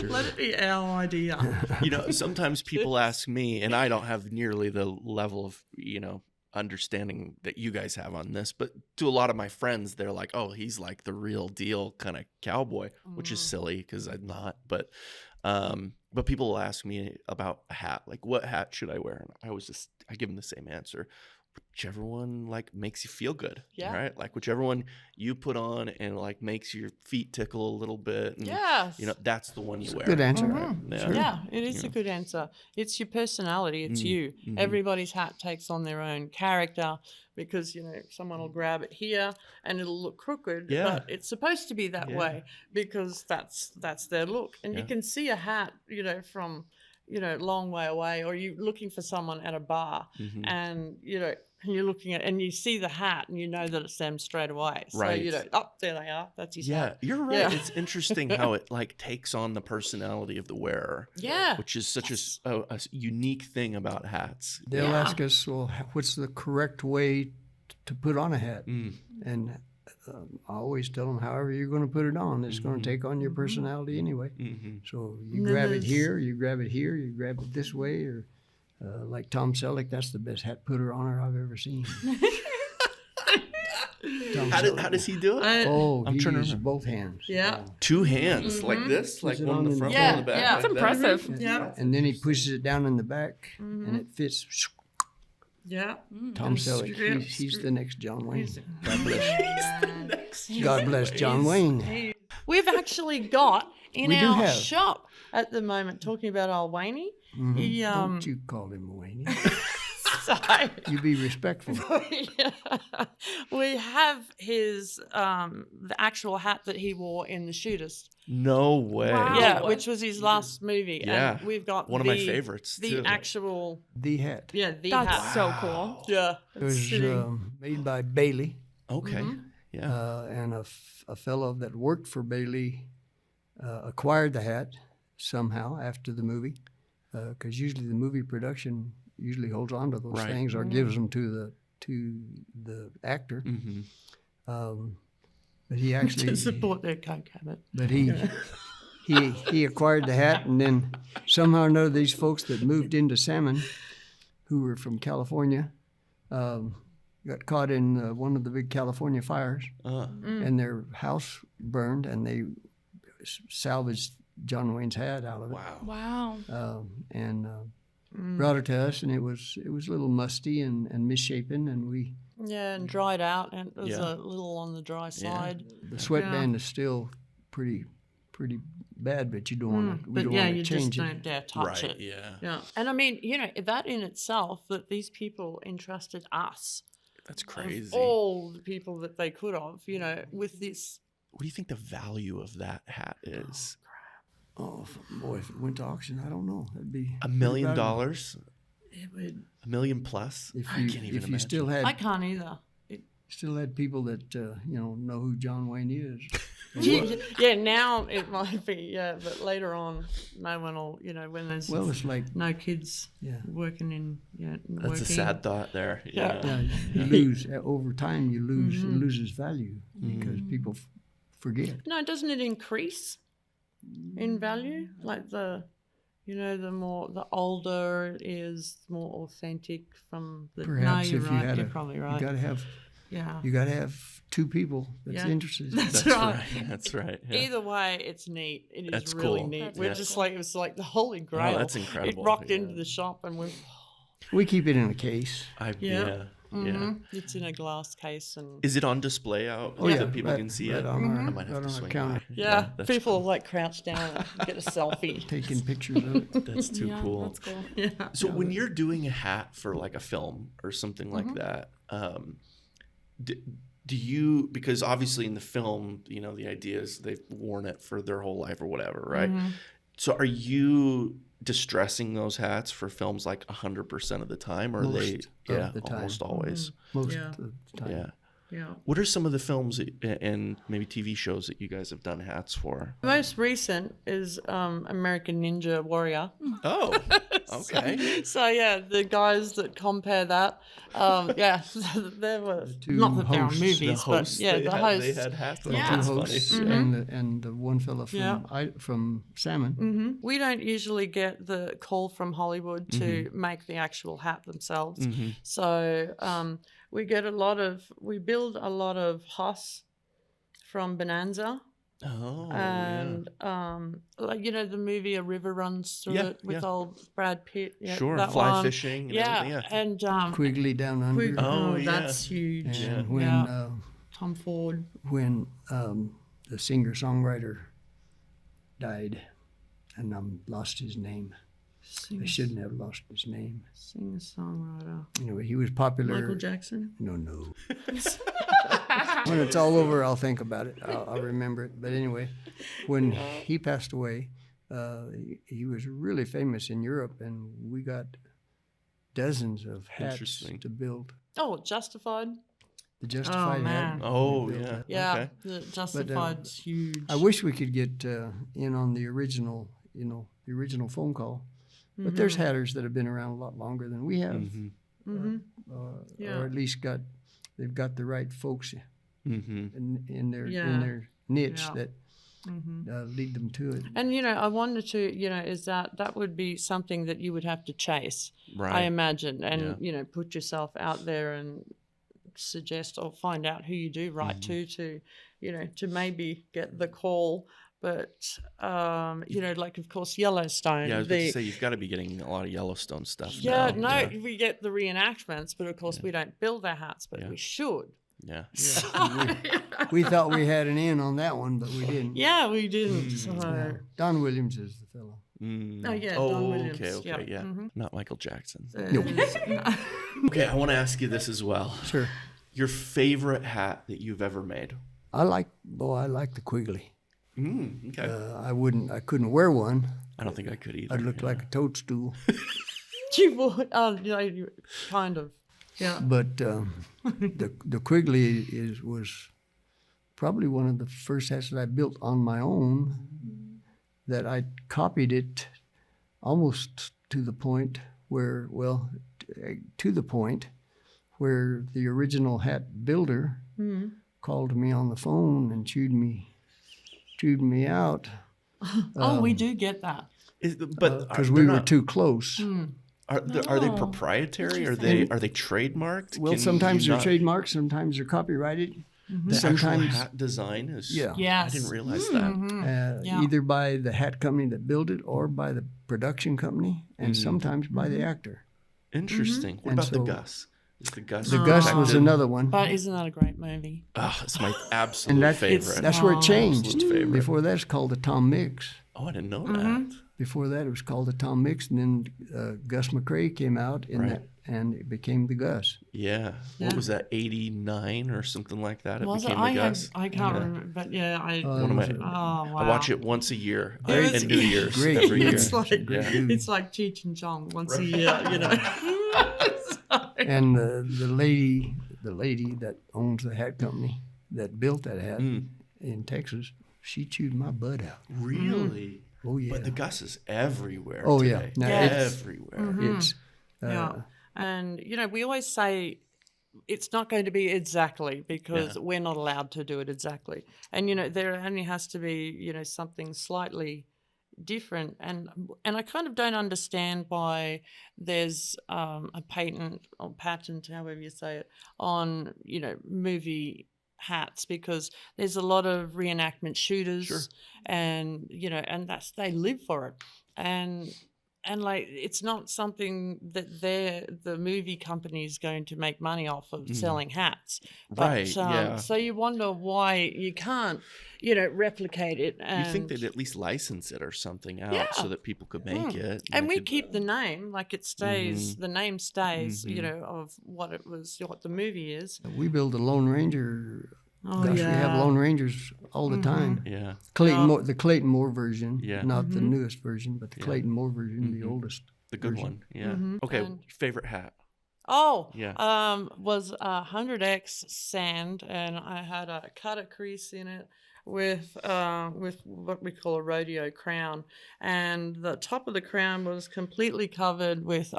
[SPEAKER 2] Let it be our idea.
[SPEAKER 1] You know, sometimes people ask me, and I don't have nearly the level of, you know, understanding that you guys have on this, but to a lot of my friends, they're like, oh, he's like the real deal kind of cowboy, which is silly because I'm not. But people will ask me about a hat, like, what hat should I wear? And I give them the same answer. Whichever one like makes you feel good.
[SPEAKER 2] Yeah.
[SPEAKER 1] Right. Like whichever one you put on and like makes your feet tickle a little bit. And,
[SPEAKER 2] Yes.
[SPEAKER 1] you know, that's the one you wear.
[SPEAKER 3] Good answer.
[SPEAKER 1] Yeah.
[SPEAKER 3] Sure.
[SPEAKER 2] Yeah, it is a good answer. It's your personality. It's you. Everybody's hat takes on their own character because, you know, someone will grab it here and it'll look crooked.
[SPEAKER 1] Yeah.
[SPEAKER 2] But it's supposed to be that way because that's their look. And you can see a hat, you know, from, you know, long way away, or you looking for someone at a bar and, you know, and you're looking at, and you see the hat and you know that it's them straight away. So,
[SPEAKER 1] Right.
[SPEAKER 2] you know, oh, there they are. That's his
[SPEAKER 1] Yeah,
[SPEAKER 2] hat.
[SPEAKER 1] you're right.
[SPEAKER 2] Yeah.
[SPEAKER 1] It's interesting how it like takes on the personality of the wearer.
[SPEAKER 2] Yeah.
[SPEAKER 1] Which is such a unique thing about hats.
[SPEAKER 3] They'll
[SPEAKER 2] Yeah.
[SPEAKER 3] ask us, well, what's the correct way to put on a hat?
[SPEAKER 1] Mm.
[SPEAKER 3] And I always tell them, however you're going to put it on, it's going to take on your personality anyway.
[SPEAKER 1] Mm-hmm.
[SPEAKER 3] So you
[SPEAKER 2] And then
[SPEAKER 3] grab it
[SPEAKER 2] there's-
[SPEAKER 3] here, you grab it here, you grab it this way, or like Tom Selleck, that's the best hat putter honor I've ever seen. Tom
[SPEAKER 1] How
[SPEAKER 3] Selleck.
[SPEAKER 1] does he do it?
[SPEAKER 3] Oh,
[SPEAKER 1] I'm
[SPEAKER 3] he
[SPEAKER 1] trying to
[SPEAKER 3] uses
[SPEAKER 1] remember.
[SPEAKER 3] both hands.
[SPEAKER 2] Yeah.
[SPEAKER 1] Two hands like this, like
[SPEAKER 3] Puts it
[SPEAKER 1] one in
[SPEAKER 3] on
[SPEAKER 1] the
[SPEAKER 3] in
[SPEAKER 1] front,
[SPEAKER 3] the-
[SPEAKER 1] one in the
[SPEAKER 2] Yeah,
[SPEAKER 1] back.
[SPEAKER 2] yeah.
[SPEAKER 1] like
[SPEAKER 4] That's
[SPEAKER 1] that.
[SPEAKER 4] impressive.
[SPEAKER 2] Yeah.
[SPEAKER 3] And then he pushes it down in the back, and it fits.
[SPEAKER 2] Yeah.
[SPEAKER 3] Tom Selleck,
[SPEAKER 2] Strip,
[SPEAKER 3] he's the next John Wayne.
[SPEAKER 2] God
[SPEAKER 3] bless. God bless John Wayne.
[SPEAKER 2] We've actually got in
[SPEAKER 3] We do
[SPEAKER 2] our
[SPEAKER 3] have.
[SPEAKER 2] shop at the moment, talking about old Wayne. He,
[SPEAKER 3] Don't you call him Wayne.
[SPEAKER 2] sorry.
[SPEAKER 3] You be respectful.
[SPEAKER 2] We have his the actual hat that he wore in The Shootist.
[SPEAKER 1] No way.
[SPEAKER 4] Wow.
[SPEAKER 2] Yeah, which was his last movie.
[SPEAKER 1] Yeah.
[SPEAKER 2] And we've got
[SPEAKER 1] One of my favorites,
[SPEAKER 2] The
[SPEAKER 1] too.
[SPEAKER 2] actual
[SPEAKER 3] The hat.
[SPEAKER 2] the
[SPEAKER 4] That's
[SPEAKER 2] hat.
[SPEAKER 4] so cool.
[SPEAKER 2] Yeah.
[SPEAKER 3] It was made by Bailey,
[SPEAKER 1] Okay. Yeah.
[SPEAKER 3] and a fellow that worked for Bailey acquired the hat somehow after the movie, because usually the movie production usually holds on to those
[SPEAKER 1] Right.
[SPEAKER 3] things or gives them to the actor.
[SPEAKER 1] Mm-hmm.
[SPEAKER 3] But he actually
[SPEAKER 2] To support their coke habit.
[SPEAKER 3] But he acquired the hat, and then somehow or another, these folks that moved into Salmon, who were from California, got caught in one of the big California fires, and their house burned, and they salvaged John Wayne's hat out of it.
[SPEAKER 1] Wow.
[SPEAKER 4] Wow.
[SPEAKER 3] And brought it to us, and it was a little musty and misshapen, and we.
[SPEAKER 2] Yeah, and dried out, and it was
[SPEAKER 1] Yeah.
[SPEAKER 2] a little on the dry side.
[SPEAKER 3] The sweatband is still pretty bad, but you don't want to. We
[SPEAKER 2] But
[SPEAKER 3] don't
[SPEAKER 2] yeah,
[SPEAKER 3] want to
[SPEAKER 2] you just
[SPEAKER 3] change it.
[SPEAKER 2] don't dare touch
[SPEAKER 1] Right.
[SPEAKER 2] it.
[SPEAKER 1] Yeah.
[SPEAKER 2] Yeah. And I mean, you know, that in itself, that these people entrusted us,
[SPEAKER 1] That's
[SPEAKER 2] of
[SPEAKER 1] crazy.
[SPEAKER 2] all the people that they could have, you know, with this.
[SPEAKER 1] What do you think the value of that hat is?
[SPEAKER 3] Oh boy, if it went to auction, I don't know. That'd be
[SPEAKER 1] $1 million?
[SPEAKER 3] pretty valuable.
[SPEAKER 2] It would.
[SPEAKER 1] $1 million plus?
[SPEAKER 3] If
[SPEAKER 1] I
[SPEAKER 3] you
[SPEAKER 1] can't even
[SPEAKER 3] if you
[SPEAKER 1] imagine.
[SPEAKER 3] still
[SPEAKER 2] I
[SPEAKER 3] had
[SPEAKER 2] can't either.
[SPEAKER 3] had people that know who John Wayne is.
[SPEAKER 2] Yeah, now it might be, but later on, no one will, when there's
[SPEAKER 3] it's like
[SPEAKER 2] no kids working in,
[SPEAKER 1] That's a sad thought there.
[SPEAKER 3] Yeah, you lose over time. You lose it loses value because people forget.
[SPEAKER 2] No, doesn't it increase in value? Like the older it is, the more authentic from the.
[SPEAKER 3] Perhaps
[SPEAKER 2] no, you're
[SPEAKER 3] if
[SPEAKER 2] right.
[SPEAKER 3] you
[SPEAKER 2] You're probably right.
[SPEAKER 3] You got to have.
[SPEAKER 2] Yeah.
[SPEAKER 3] You got to have two people that's interested.
[SPEAKER 2] That's right.
[SPEAKER 1] That's right. Yeah.
[SPEAKER 2] Either way, it's neat. It is
[SPEAKER 1] That's
[SPEAKER 2] really
[SPEAKER 1] cool.
[SPEAKER 2] neat.
[SPEAKER 4] That's
[SPEAKER 2] We're just like, it was like the holy grail.
[SPEAKER 1] Oh, that's incredible.
[SPEAKER 2] It rocked into the shop and
[SPEAKER 3] We keep it in a case.
[SPEAKER 1] Yeah.
[SPEAKER 2] It's in a glass case and.
[SPEAKER 1] Is it on display out that people can see it?
[SPEAKER 3] On our,
[SPEAKER 1] I might have to swing by.
[SPEAKER 2] Yeah,
[SPEAKER 1] that's
[SPEAKER 2] people
[SPEAKER 1] cool.
[SPEAKER 2] like crouch down and get a selfie.
[SPEAKER 3] Taking pictures of it.
[SPEAKER 1] That's too cool.
[SPEAKER 4] That's cool.
[SPEAKER 2] Yeah.
[SPEAKER 1] So when you're doing a hat for like a film or something like that, do you, because obviously in the film, the idea is they've worn it for their whole life or whatever, right? So are you distressing those hats for films like 100% of the time, or
[SPEAKER 3] Most of the time.
[SPEAKER 1] almost always?
[SPEAKER 3] Most of the time.
[SPEAKER 1] Yeah.
[SPEAKER 2] Yeah.
[SPEAKER 1] What are some of the films and maybe TV shows that you guys have done hats for?
[SPEAKER 2] Most recent is American Ninja Warrior.
[SPEAKER 1] Oh, okay.
[SPEAKER 2] So yeah, the guys that compare that, there were
[SPEAKER 3] two
[SPEAKER 2] not that there are
[SPEAKER 3] hosts.
[SPEAKER 2] movies, but the hosts.
[SPEAKER 1] They had hats.
[SPEAKER 3] The
[SPEAKER 2] Yeah.
[SPEAKER 3] two hosts and the one fella from Salmon.
[SPEAKER 2] We don't usually get the call from Hollywood to make the actual hat themselves. So we build a lot of Haas from Bonanza.
[SPEAKER 1] Oh,
[SPEAKER 2] And like the movie A River Runs Through It with old Brad Pitt. Yeah,
[SPEAKER 1] sure,
[SPEAKER 2] that
[SPEAKER 1] fly
[SPEAKER 2] one.
[SPEAKER 1] fishing. And everything,
[SPEAKER 2] and
[SPEAKER 3] Quigley Down Under.
[SPEAKER 2] that's huge.
[SPEAKER 3] And when
[SPEAKER 2] Tom Ford.
[SPEAKER 3] when the singer-songwriter died, and lost his name. I shouldn't have lost his name.
[SPEAKER 2] Singer-songwriter.
[SPEAKER 3] Anyway, he was popular.
[SPEAKER 2] Michael Jackson?
[SPEAKER 3] No. When it's all over, I'll think about it. I'll remember it. But anyway, when he passed away, he was really famous in Europe, and we got dozens of hats to build.
[SPEAKER 2] Oh, Justified.
[SPEAKER 3] The Justified hat.
[SPEAKER 1] Oh, yeah.
[SPEAKER 2] Yeah,
[SPEAKER 1] Okay.
[SPEAKER 2] the Justified's huge.
[SPEAKER 3] I wish we could get in on the original, the original phone call. But there's hatters that have been around a lot longer than we have, or at least they've got the right folks in their niche that lead them to it.
[SPEAKER 2] And I wanted to, is that would be something that you would have to chase,
[SPEAKER 1] Right.
[SPEAKER 2] I imagine, and put yourself out there and suggest or find out who you do write to to maybe get the call. But, like, of course, Yellowstone.
[SPEAKER 1] Yeah, I was about to say, you've got to be getting a lot of Yellowstone stuff
[SPEAKER 2] Yeah,
[SPEAKER 1] now.
[SPEAKER 2] we get the reenactments, but, of course, we don't build their hats, but we should.
[SPEAKER 1] Yeah.
[SPEAKER 3] We thought we had an in on that one, but we didn't.
[SPEAKER 2] Yeah, we didn't. So.
[SPEAKER 3] Don Williams is the fellow.
[SPEAKER 2] Oh, yeah, Don Williams.
[SPEAKER 1] Okay, yeah. Not Michael Jackson.
[SPEAKER 3] No.
[SPEAKER 1] Okay, I want to ask you this as well.
[SPEAKER 3] Sure.
[SPEAKER 1] Your favorite hat that you've ever made?
[SPEAKER 3] I like the Quigley.
[SPEAKER 1] Okay.
[SPEAKER 3] I couldn't wear one.
[SPEAKER 1] I don't think I could either.
[SPEAKER 3] I'd look like a toadstool.
[SPEAKER 2] You would, kind of. Yeah.
[SPEAKER 3] But the Quigley was probably one of the first hats that I built on my own. That I copied it almost to the point where, the original hat builder called me on the phone and chewed me out.
[SPEAKER 2] We do get that.
[SPEAKER 3] Because we were too close.
[SPEAKER 1] Are they proprietary? Are they trademarked?
[SPEAKER 3] Well, sometimes they're trademarked, sometimes they're copyrighted.
[SPEAKER 1] The sometimes actual hat design is.
[SPEAKER 3] Yeah.
[SPEAKER 2] Yes.
[SPEAKER 1] I didn't realize that.
[SPEAKER 3] Either by the hat company that built it or by the production company, and sometimes by the actor.
[SPEAKER 1] Interesting. What
[SPEAKER 3] And
[SPEAKER 1] about the
[SPEAKER 3] so-
[SPEAKER 1] Gus? Is the Gus?
[SPEAKER 3] The Gus was another one.
[SPEAKER 2] But isn't that a great movie?
[SPEAKER 1] Oh, it's my absolute favorite.
[SPEAKER 3] That's where it changed.
[SPEAKER 1] Absolute favorite.
[SPEAKER 3] Before that, it's called the Tom Mix.
[SPEAKER 1] Oh, I didn't know that.
[SPEAKER 3] Before that, it was called the Tom Mix, and then Gus McCrae came out in that, and it became the Gus.
[SPEAKER 1] Yeah. What was that? 89 or something like that. It
[SPEAKER 2] Was
[SPEAKER 1] became
[SPEAKER 2] it?
[SPEAKER 1] the Gus.
[SPEAKER 2] I can't remember, but
[SPEAKER 1] I
[SPEAKER 2] wow.
[SPEAKER 1] watch it once a year.
[SPEAKER 2] It was
[SPEAKER 1] and New Year's
[SPEAKER 3] great.
[SPEAKER 1] every year.
[SPEAKER 2] It's like Cheech and Chong once a year,
[SPEAKER 3] And the lady that owns the hat company that built that hat in Texas, she chewed my butt out.
[SPEAKER 1] Really?
[SPEAKER 3] Oh, yeah.
[SPEAKER 1] But the Gus is everywhere
[SPEAKER 3] Oh,
[SPEAKER 1] today.
[SPEAKER 3] yeah. Now,
[SPEAKER 1] Everywhere.
[SPEAKER 3] It's,
[SPEAKER 2] And, we always say it's not going to be exactly because we're not allowed to do it exactly. And, there only has to be, something slightly different. And I kind of don't understand why there's a patent or patent, however you say it, on, movie hats, because there's a lot of reenactment shooters and, and they live for it. And like, it's not something that the movie company is going to make money off of selling hats. But, so you wonder why you can't, replicate it. And
[SPEAKER 1] you think they'd at least license it or something out so that people could make it.
[SPEAKER 2] And we keep the name, like it stays, the name stays, of what the movie is.
[SPEAKER 3] We build a Lone Ranger.
[SPEAKER 2] Oh,
[SPEAKER 3] Gosh, we have Lone Rangers all the time.
[SPEAKER 1] Yeah.
[SPEAKER 3] The Clayton Moore version,
[SPEAKER 1] Yeah.
[SPEAKER 3] not the newest version, but the Clayton Moore version, the oldest.
[SPEAKER 1] The good
[SPEAKER 3] version.
[SPEAKER 1] one. Yeah. Okay. Favorite hat?
[SPEAKER 2] Oh,
[SPEAKER 1] yeah.
[SPEAKER 2] Was 100X sand, and I had a cutter crease in it with what we call a rodeo crown, and the top of the crown was completely covered with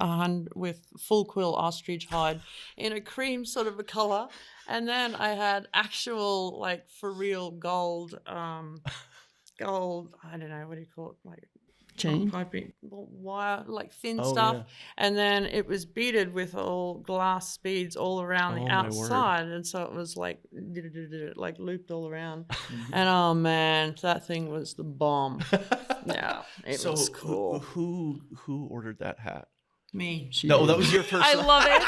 [SPEAKER 2] full quill ostrich hide in a cream sort of a color, and then I had actual, like, for real gold I don't know, what do you call it, like
[SPEAKER 3] chain,
[SPEAKER 2] piping wire, like thin stuff, and then it was beaded with all glass beads all around the outside, and so it was like looped all around. And oh man, that thing was the bomb. Yeah, it was cool.
[SPEAKER 1] Who ordered that hat?
[SPEAKER 2] Me.
[SPEAKER 1] No, that was your first.
[SPEAKER 2] I love it.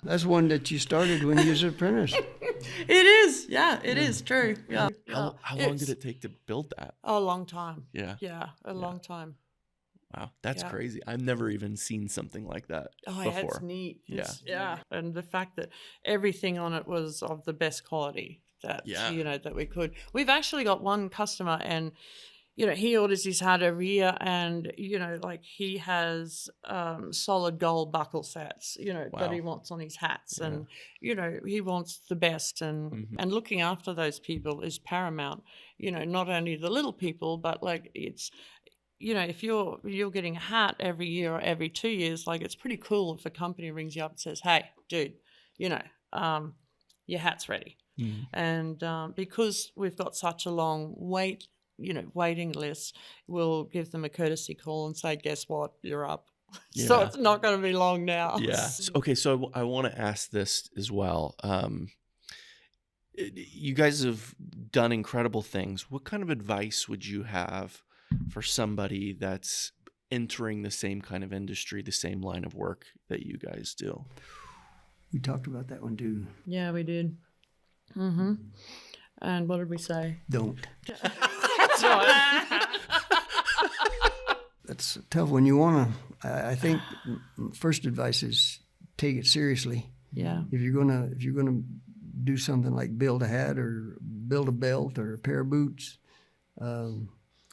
[SPEAKER 3] That's one that you started when you was an apprentice.
[SPEAKER 2] It is. Yeah, it is true. Yeah.
[SPEAKER 1] How long did it take to build that?
[SPEAKER 2] A long time.
[SPEAKER 1] Yeah.
[SPEAKER 2] Yeah, a long time.
[SPEAKER 1] Wow, that's crazy. I've never even seen something like that before.
[SPEAKER 2] Yeah, it's neat. Yeah. And the fact that everything on it was of the best quality that that we could. We've actually got one customer, and he orders his hat every year, and like, he has solid gold buckle sets, that he wants on his hats, and he wants the best, and looking after those people is paramount. Not only the little people, but like, it's if you're getting a hat every year or every 2 years, like, it's pretty cool if a company rings you up and says, "Hey, dude, your hat's ready," and because we've got such a long waiting list, we'll give them a courtesy call and say, "Guess what? You're up." So it's not going to be long now.
[SPEAKER 1] Yeah. Okay. So I want to ask this as well. You guys have done incredible things. What kind of advice would you have for somebody that's entering the same kind of industry, the same line of work that you guys do?
[SPEAKER 3] We talked about that one too.
[SPEAKER 2] Yeah, we did. And what did we say?
[SPEAKER 3] Don't.
[SPEAKER 2] That's right.
[SPEAKER 3] That's tough when you want to. I think first advice is take it seriously.
[SPEAKER 2] Yeah.
[SPEAKER 3] If you're gonna do something like build a hat or build a belt or a pair of boots,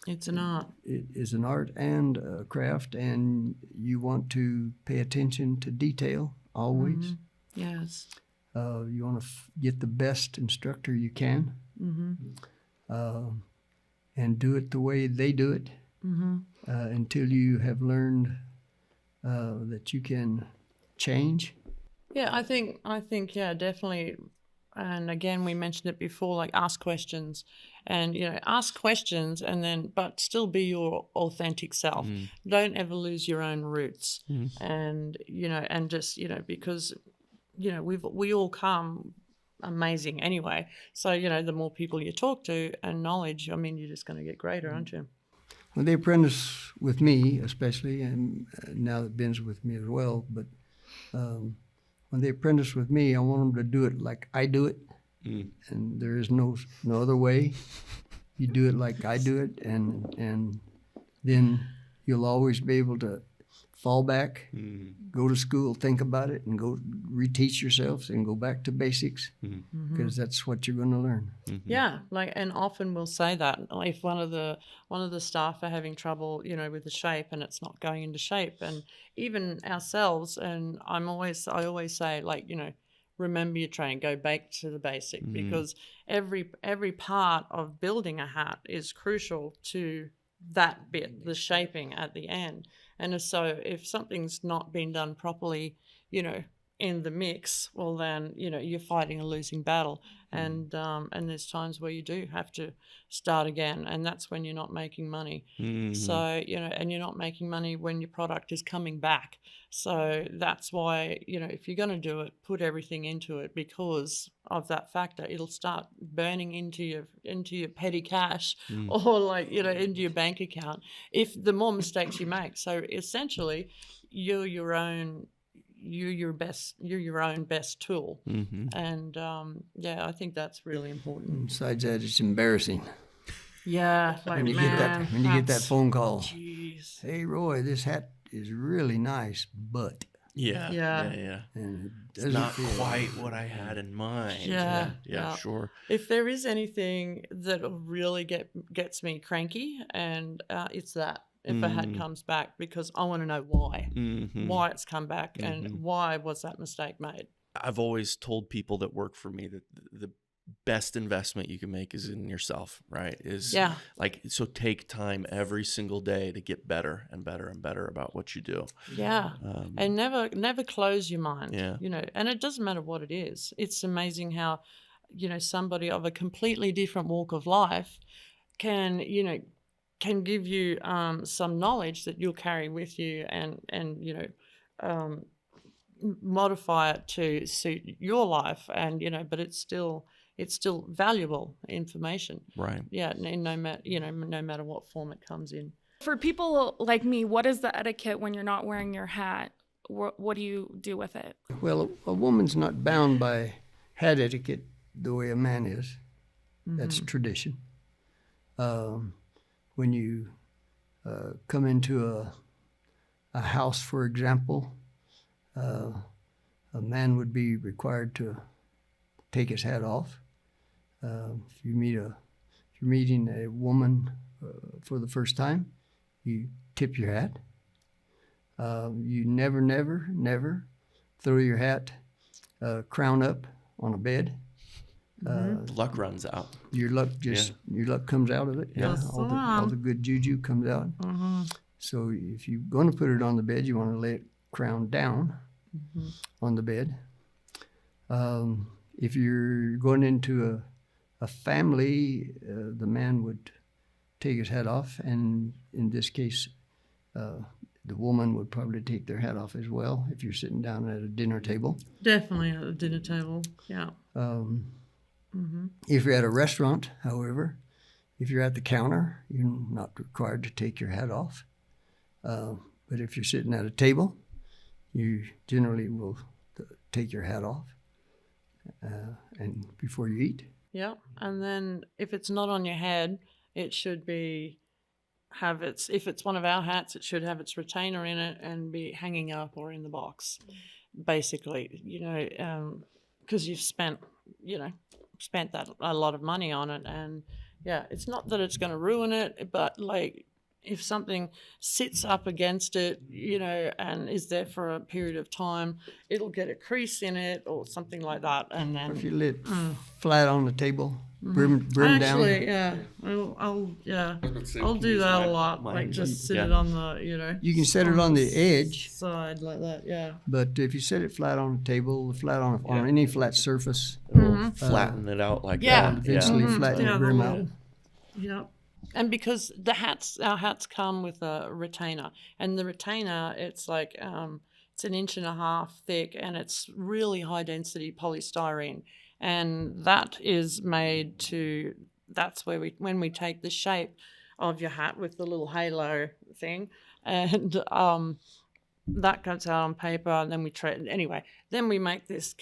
[SPEAKER 2] it's an art.
[SPEAKER 3] It is an art and a craft, and you want to pay attention to detail always.
[SPEAKER 2] Yes.
[SPEAKER 3] You want to get the best instructor you can, and do it the way they do it until you have learned that you can change.
[SPEAKER 2] Yeah, I think, yeah, definitely. And again, we mentioned it before, like, ask questions, and ask questions, and then but still be your authentic self. Don't ever lose your own roots, and and just because we all come amazing anyway. So the more people you talk to and knowledge, I mean, you're just going to get greater, aren't you?
[SPEAKER 3] When they apprentice with me, especially, and now that Ben's with me as well, but when they apprentice with me, I want them to do it like I do it, and there is no other way. You do it like I do it, and then you'll always be able to fall back, go to school, think about it, and go reteach yourselves and go back to basics, because that's what you're going to learn.
[SPEAKER 2] Yeah, like, and often we'll say that if one of the staff are having trouble, with the shape, and it's not going into shape, and even ourselves, and I always say, like, remember your training, go back to the basic, because every part of building a hat is crucial to that bit, the shaping at the end. And so if something's not been done properly, in the mix, well then, you're fighting a losing battle. And there's times where you do have to start again, and that's when you're not making money. So, and you're not making money when your product is coming back. So that's why, if you're going to do it, put everything into it, because of that factor. It'll start burning into your petty cash or into your bank account if the more mistakes you make. So essentially, you're your own best tool. And I think that's really important.
[SPEAKER 3] Besides that, it's embarrassing.
[SPEAKER 2] Yeah,
[SPEAKER 3] when you get that phone call.
[SPEAKER 2] Geez.
[SPEAKER 3] Hey Roy, this hat is really nice, but
[SPEAKER 2] yeah.
[SPEAKER 3] And
[SPEAKER 1] it's not quite what I had in mind. Yeah, sure.
[SPEAKER 2] If there is anything that really gets me cranky, and it's that. If a hat comes back, because I want to know why it's come back, and why was that mistake made.
[SPEAKER 1] I've always told people that work for me that the best investment you can make is in yourself, right? So take time every single day to get better and better and better about what you do.
[SPEAKER 2] Yeah. And never close your mind. And it doesn't matter what it is. It's amazing how, somebody of a completely different walk of life can give you some knowledge that you'll carry with you and modify it to suit your life, and but it's still valuable information,
[SPEAKER 1] right?
[SPEAKER 2] Yeah, no matter what form it comes in.
[SPEAKER 4] For people like me, what is the etiquette when you're not wearing your hat? What do you do with it?
[SPEAKER 3] Well, a woman's not bound by hat etiquette the way a man is. That's tradition. When you come into a house, for example, a man would be required to take his hat off. If you're meeting a woman for the first time, you tip your hat. You never throw your hat crown up on a bed.
[SPEAKER 1] Luck runs out.
[SPEAKER 3] Your luck comes out of it. Yeah, all the good juju comes out. So if you're going to put it on the bed, you want to lay it crown down on the bed. If you're going into a family, the man would take his hat off, and in this case, the woman would probably take their hat off as well if you're sitting down at a dinner table.
[SPEAKER 2] Definitely at a dinner table, yeah.
[SPEAKER 3] If you're at a restaurant, however, if you're at the counter, you're not required to take your hat off. But if you're sitting at a table, you generally will take your hat off and before you eat.
[SPEAKER 2] Yeah, and then if it's not on your head, it should if it's one of our hats, it should have its retainer in it and be hanging up or in the box, basically, because you've spent that a lot of money on it. And yeah, it's not that it's going to ruin it, but if something sits up against it, and is there for a period of time, it'll get a crease in it or something like that. And then
[SPEAKER 3] if you lay it flat on the table, brim down.
[SPEAKER 2] Actually, yeah, I'll do that a lot. Just sit it on the,
[SPEAKER 3] You can set it on the edge
[SPEAKER 2] side like that, yeah.
[SPEAKER 3] But if you set it flat on the table, on any flat surface,
[SPEAKER 1] flatten it out like
[SPEAKER 2] that.
[SPEAKER 3] Eventually flatten the brim out.
[SPEAKER 2] Yeah. And because our hats come with a retainer, and the retainer, it's it's 1.5 inches thick, and it's really high density polystyrene, and that is made to. That's where when we take the shape of your hat with the little halo thing, and that comes out on paper, and then then we make this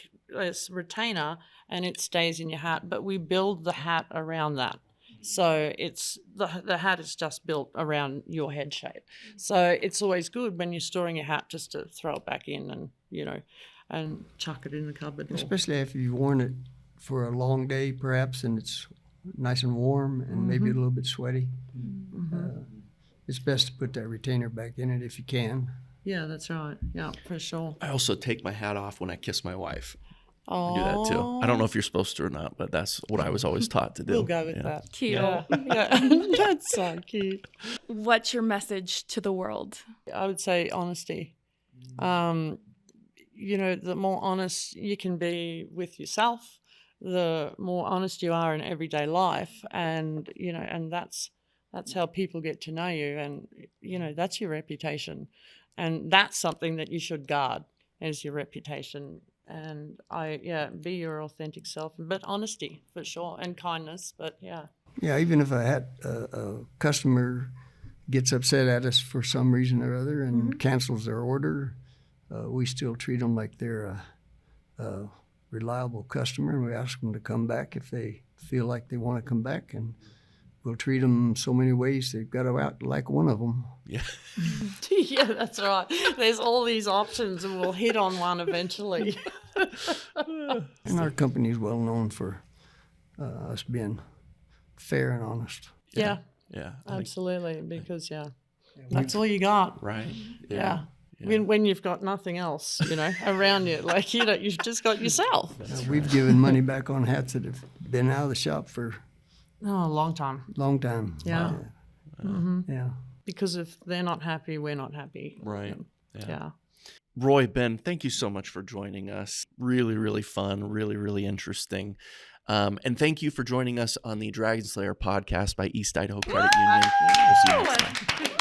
[SPEAKER 2] retainer, and it stays in your hat, but we build the hat around that. So it's the hat is just built around your head shape. So it's always good when you're storing your hat just to throw it back in and chuck it in the cupboard.
[SPEAKER 3] Especially if you've worn it for a long day, perhaps, and it's nice and warm and maybe a little bit sweaty. It's best to put that retainer back in it if you can.
[SPEAKER 2] Yeah, that's right. Yeah, for sure.
[SPEAKER 1] I also take my hat off when I kiss my wife. I do that too. I don't know if you're supposed to or not, but that's what I was always taught to do.
[SPEAKER 2] We'll go with that.
[SPEAKER 4] Cute.
[SPEAKER 2] Yeah. That's so cute.
[SPEAKER 4] What's your message to the world?
[SPEAKER 2] I would say honesty. The more honest you can be with yourself, the more honest you are in everyday life, and that's how people get to know you, and that's your reputation, and that's something that you should guard as your reputation. And be your authentic self, but honesty for sure, and kindness. But yeah,
[SPEAKER 3] even if a customer gets upset at us for some reason or other and cancels their order, we still treat them like they're a reliable customer, and we ask them to come back if they feel like they want to come back, and we'll treat them so many ways they've got to act like one of them.
[SPEAKER 1] Yeah.
[SPEAKER 2] Yeah, that's right. There's all these options, and we'll hit on one eventually.
[SPEAKER 3] And our company is well known for us being fair and honest.
[SPEAKER 2] Yeah.
[SPEAKER 1] Yeah.
[SPEAKER 2] Absolutely. Because that's all you got.
[SPEAKER 1] Right.
[SPEAKER 2] Yeah. When you've got nothing else, around you, like you've just got yourself.
[SPEAKER 3] We've given money back on hats that have been out of the shop for
[SPEAKER 2] a long time.
[SPEAKER 3] Yeah.
[SPEAKER 2] Mm-hmm.
[SPEAKER 3] Yeah.
[SPEAKER 2] Because if they're not happy, we're not happy.
[SPEAKER 1] Right.
[SPEAKER 2] Yeah.
[SPEAKER 1] Roy, Ben, thank you so much for joining us. Really, really fun, really, really interesting. And thank you for joining us on the Dragon Slayer podcast by East Idaho Credit Union. We'll see you next time.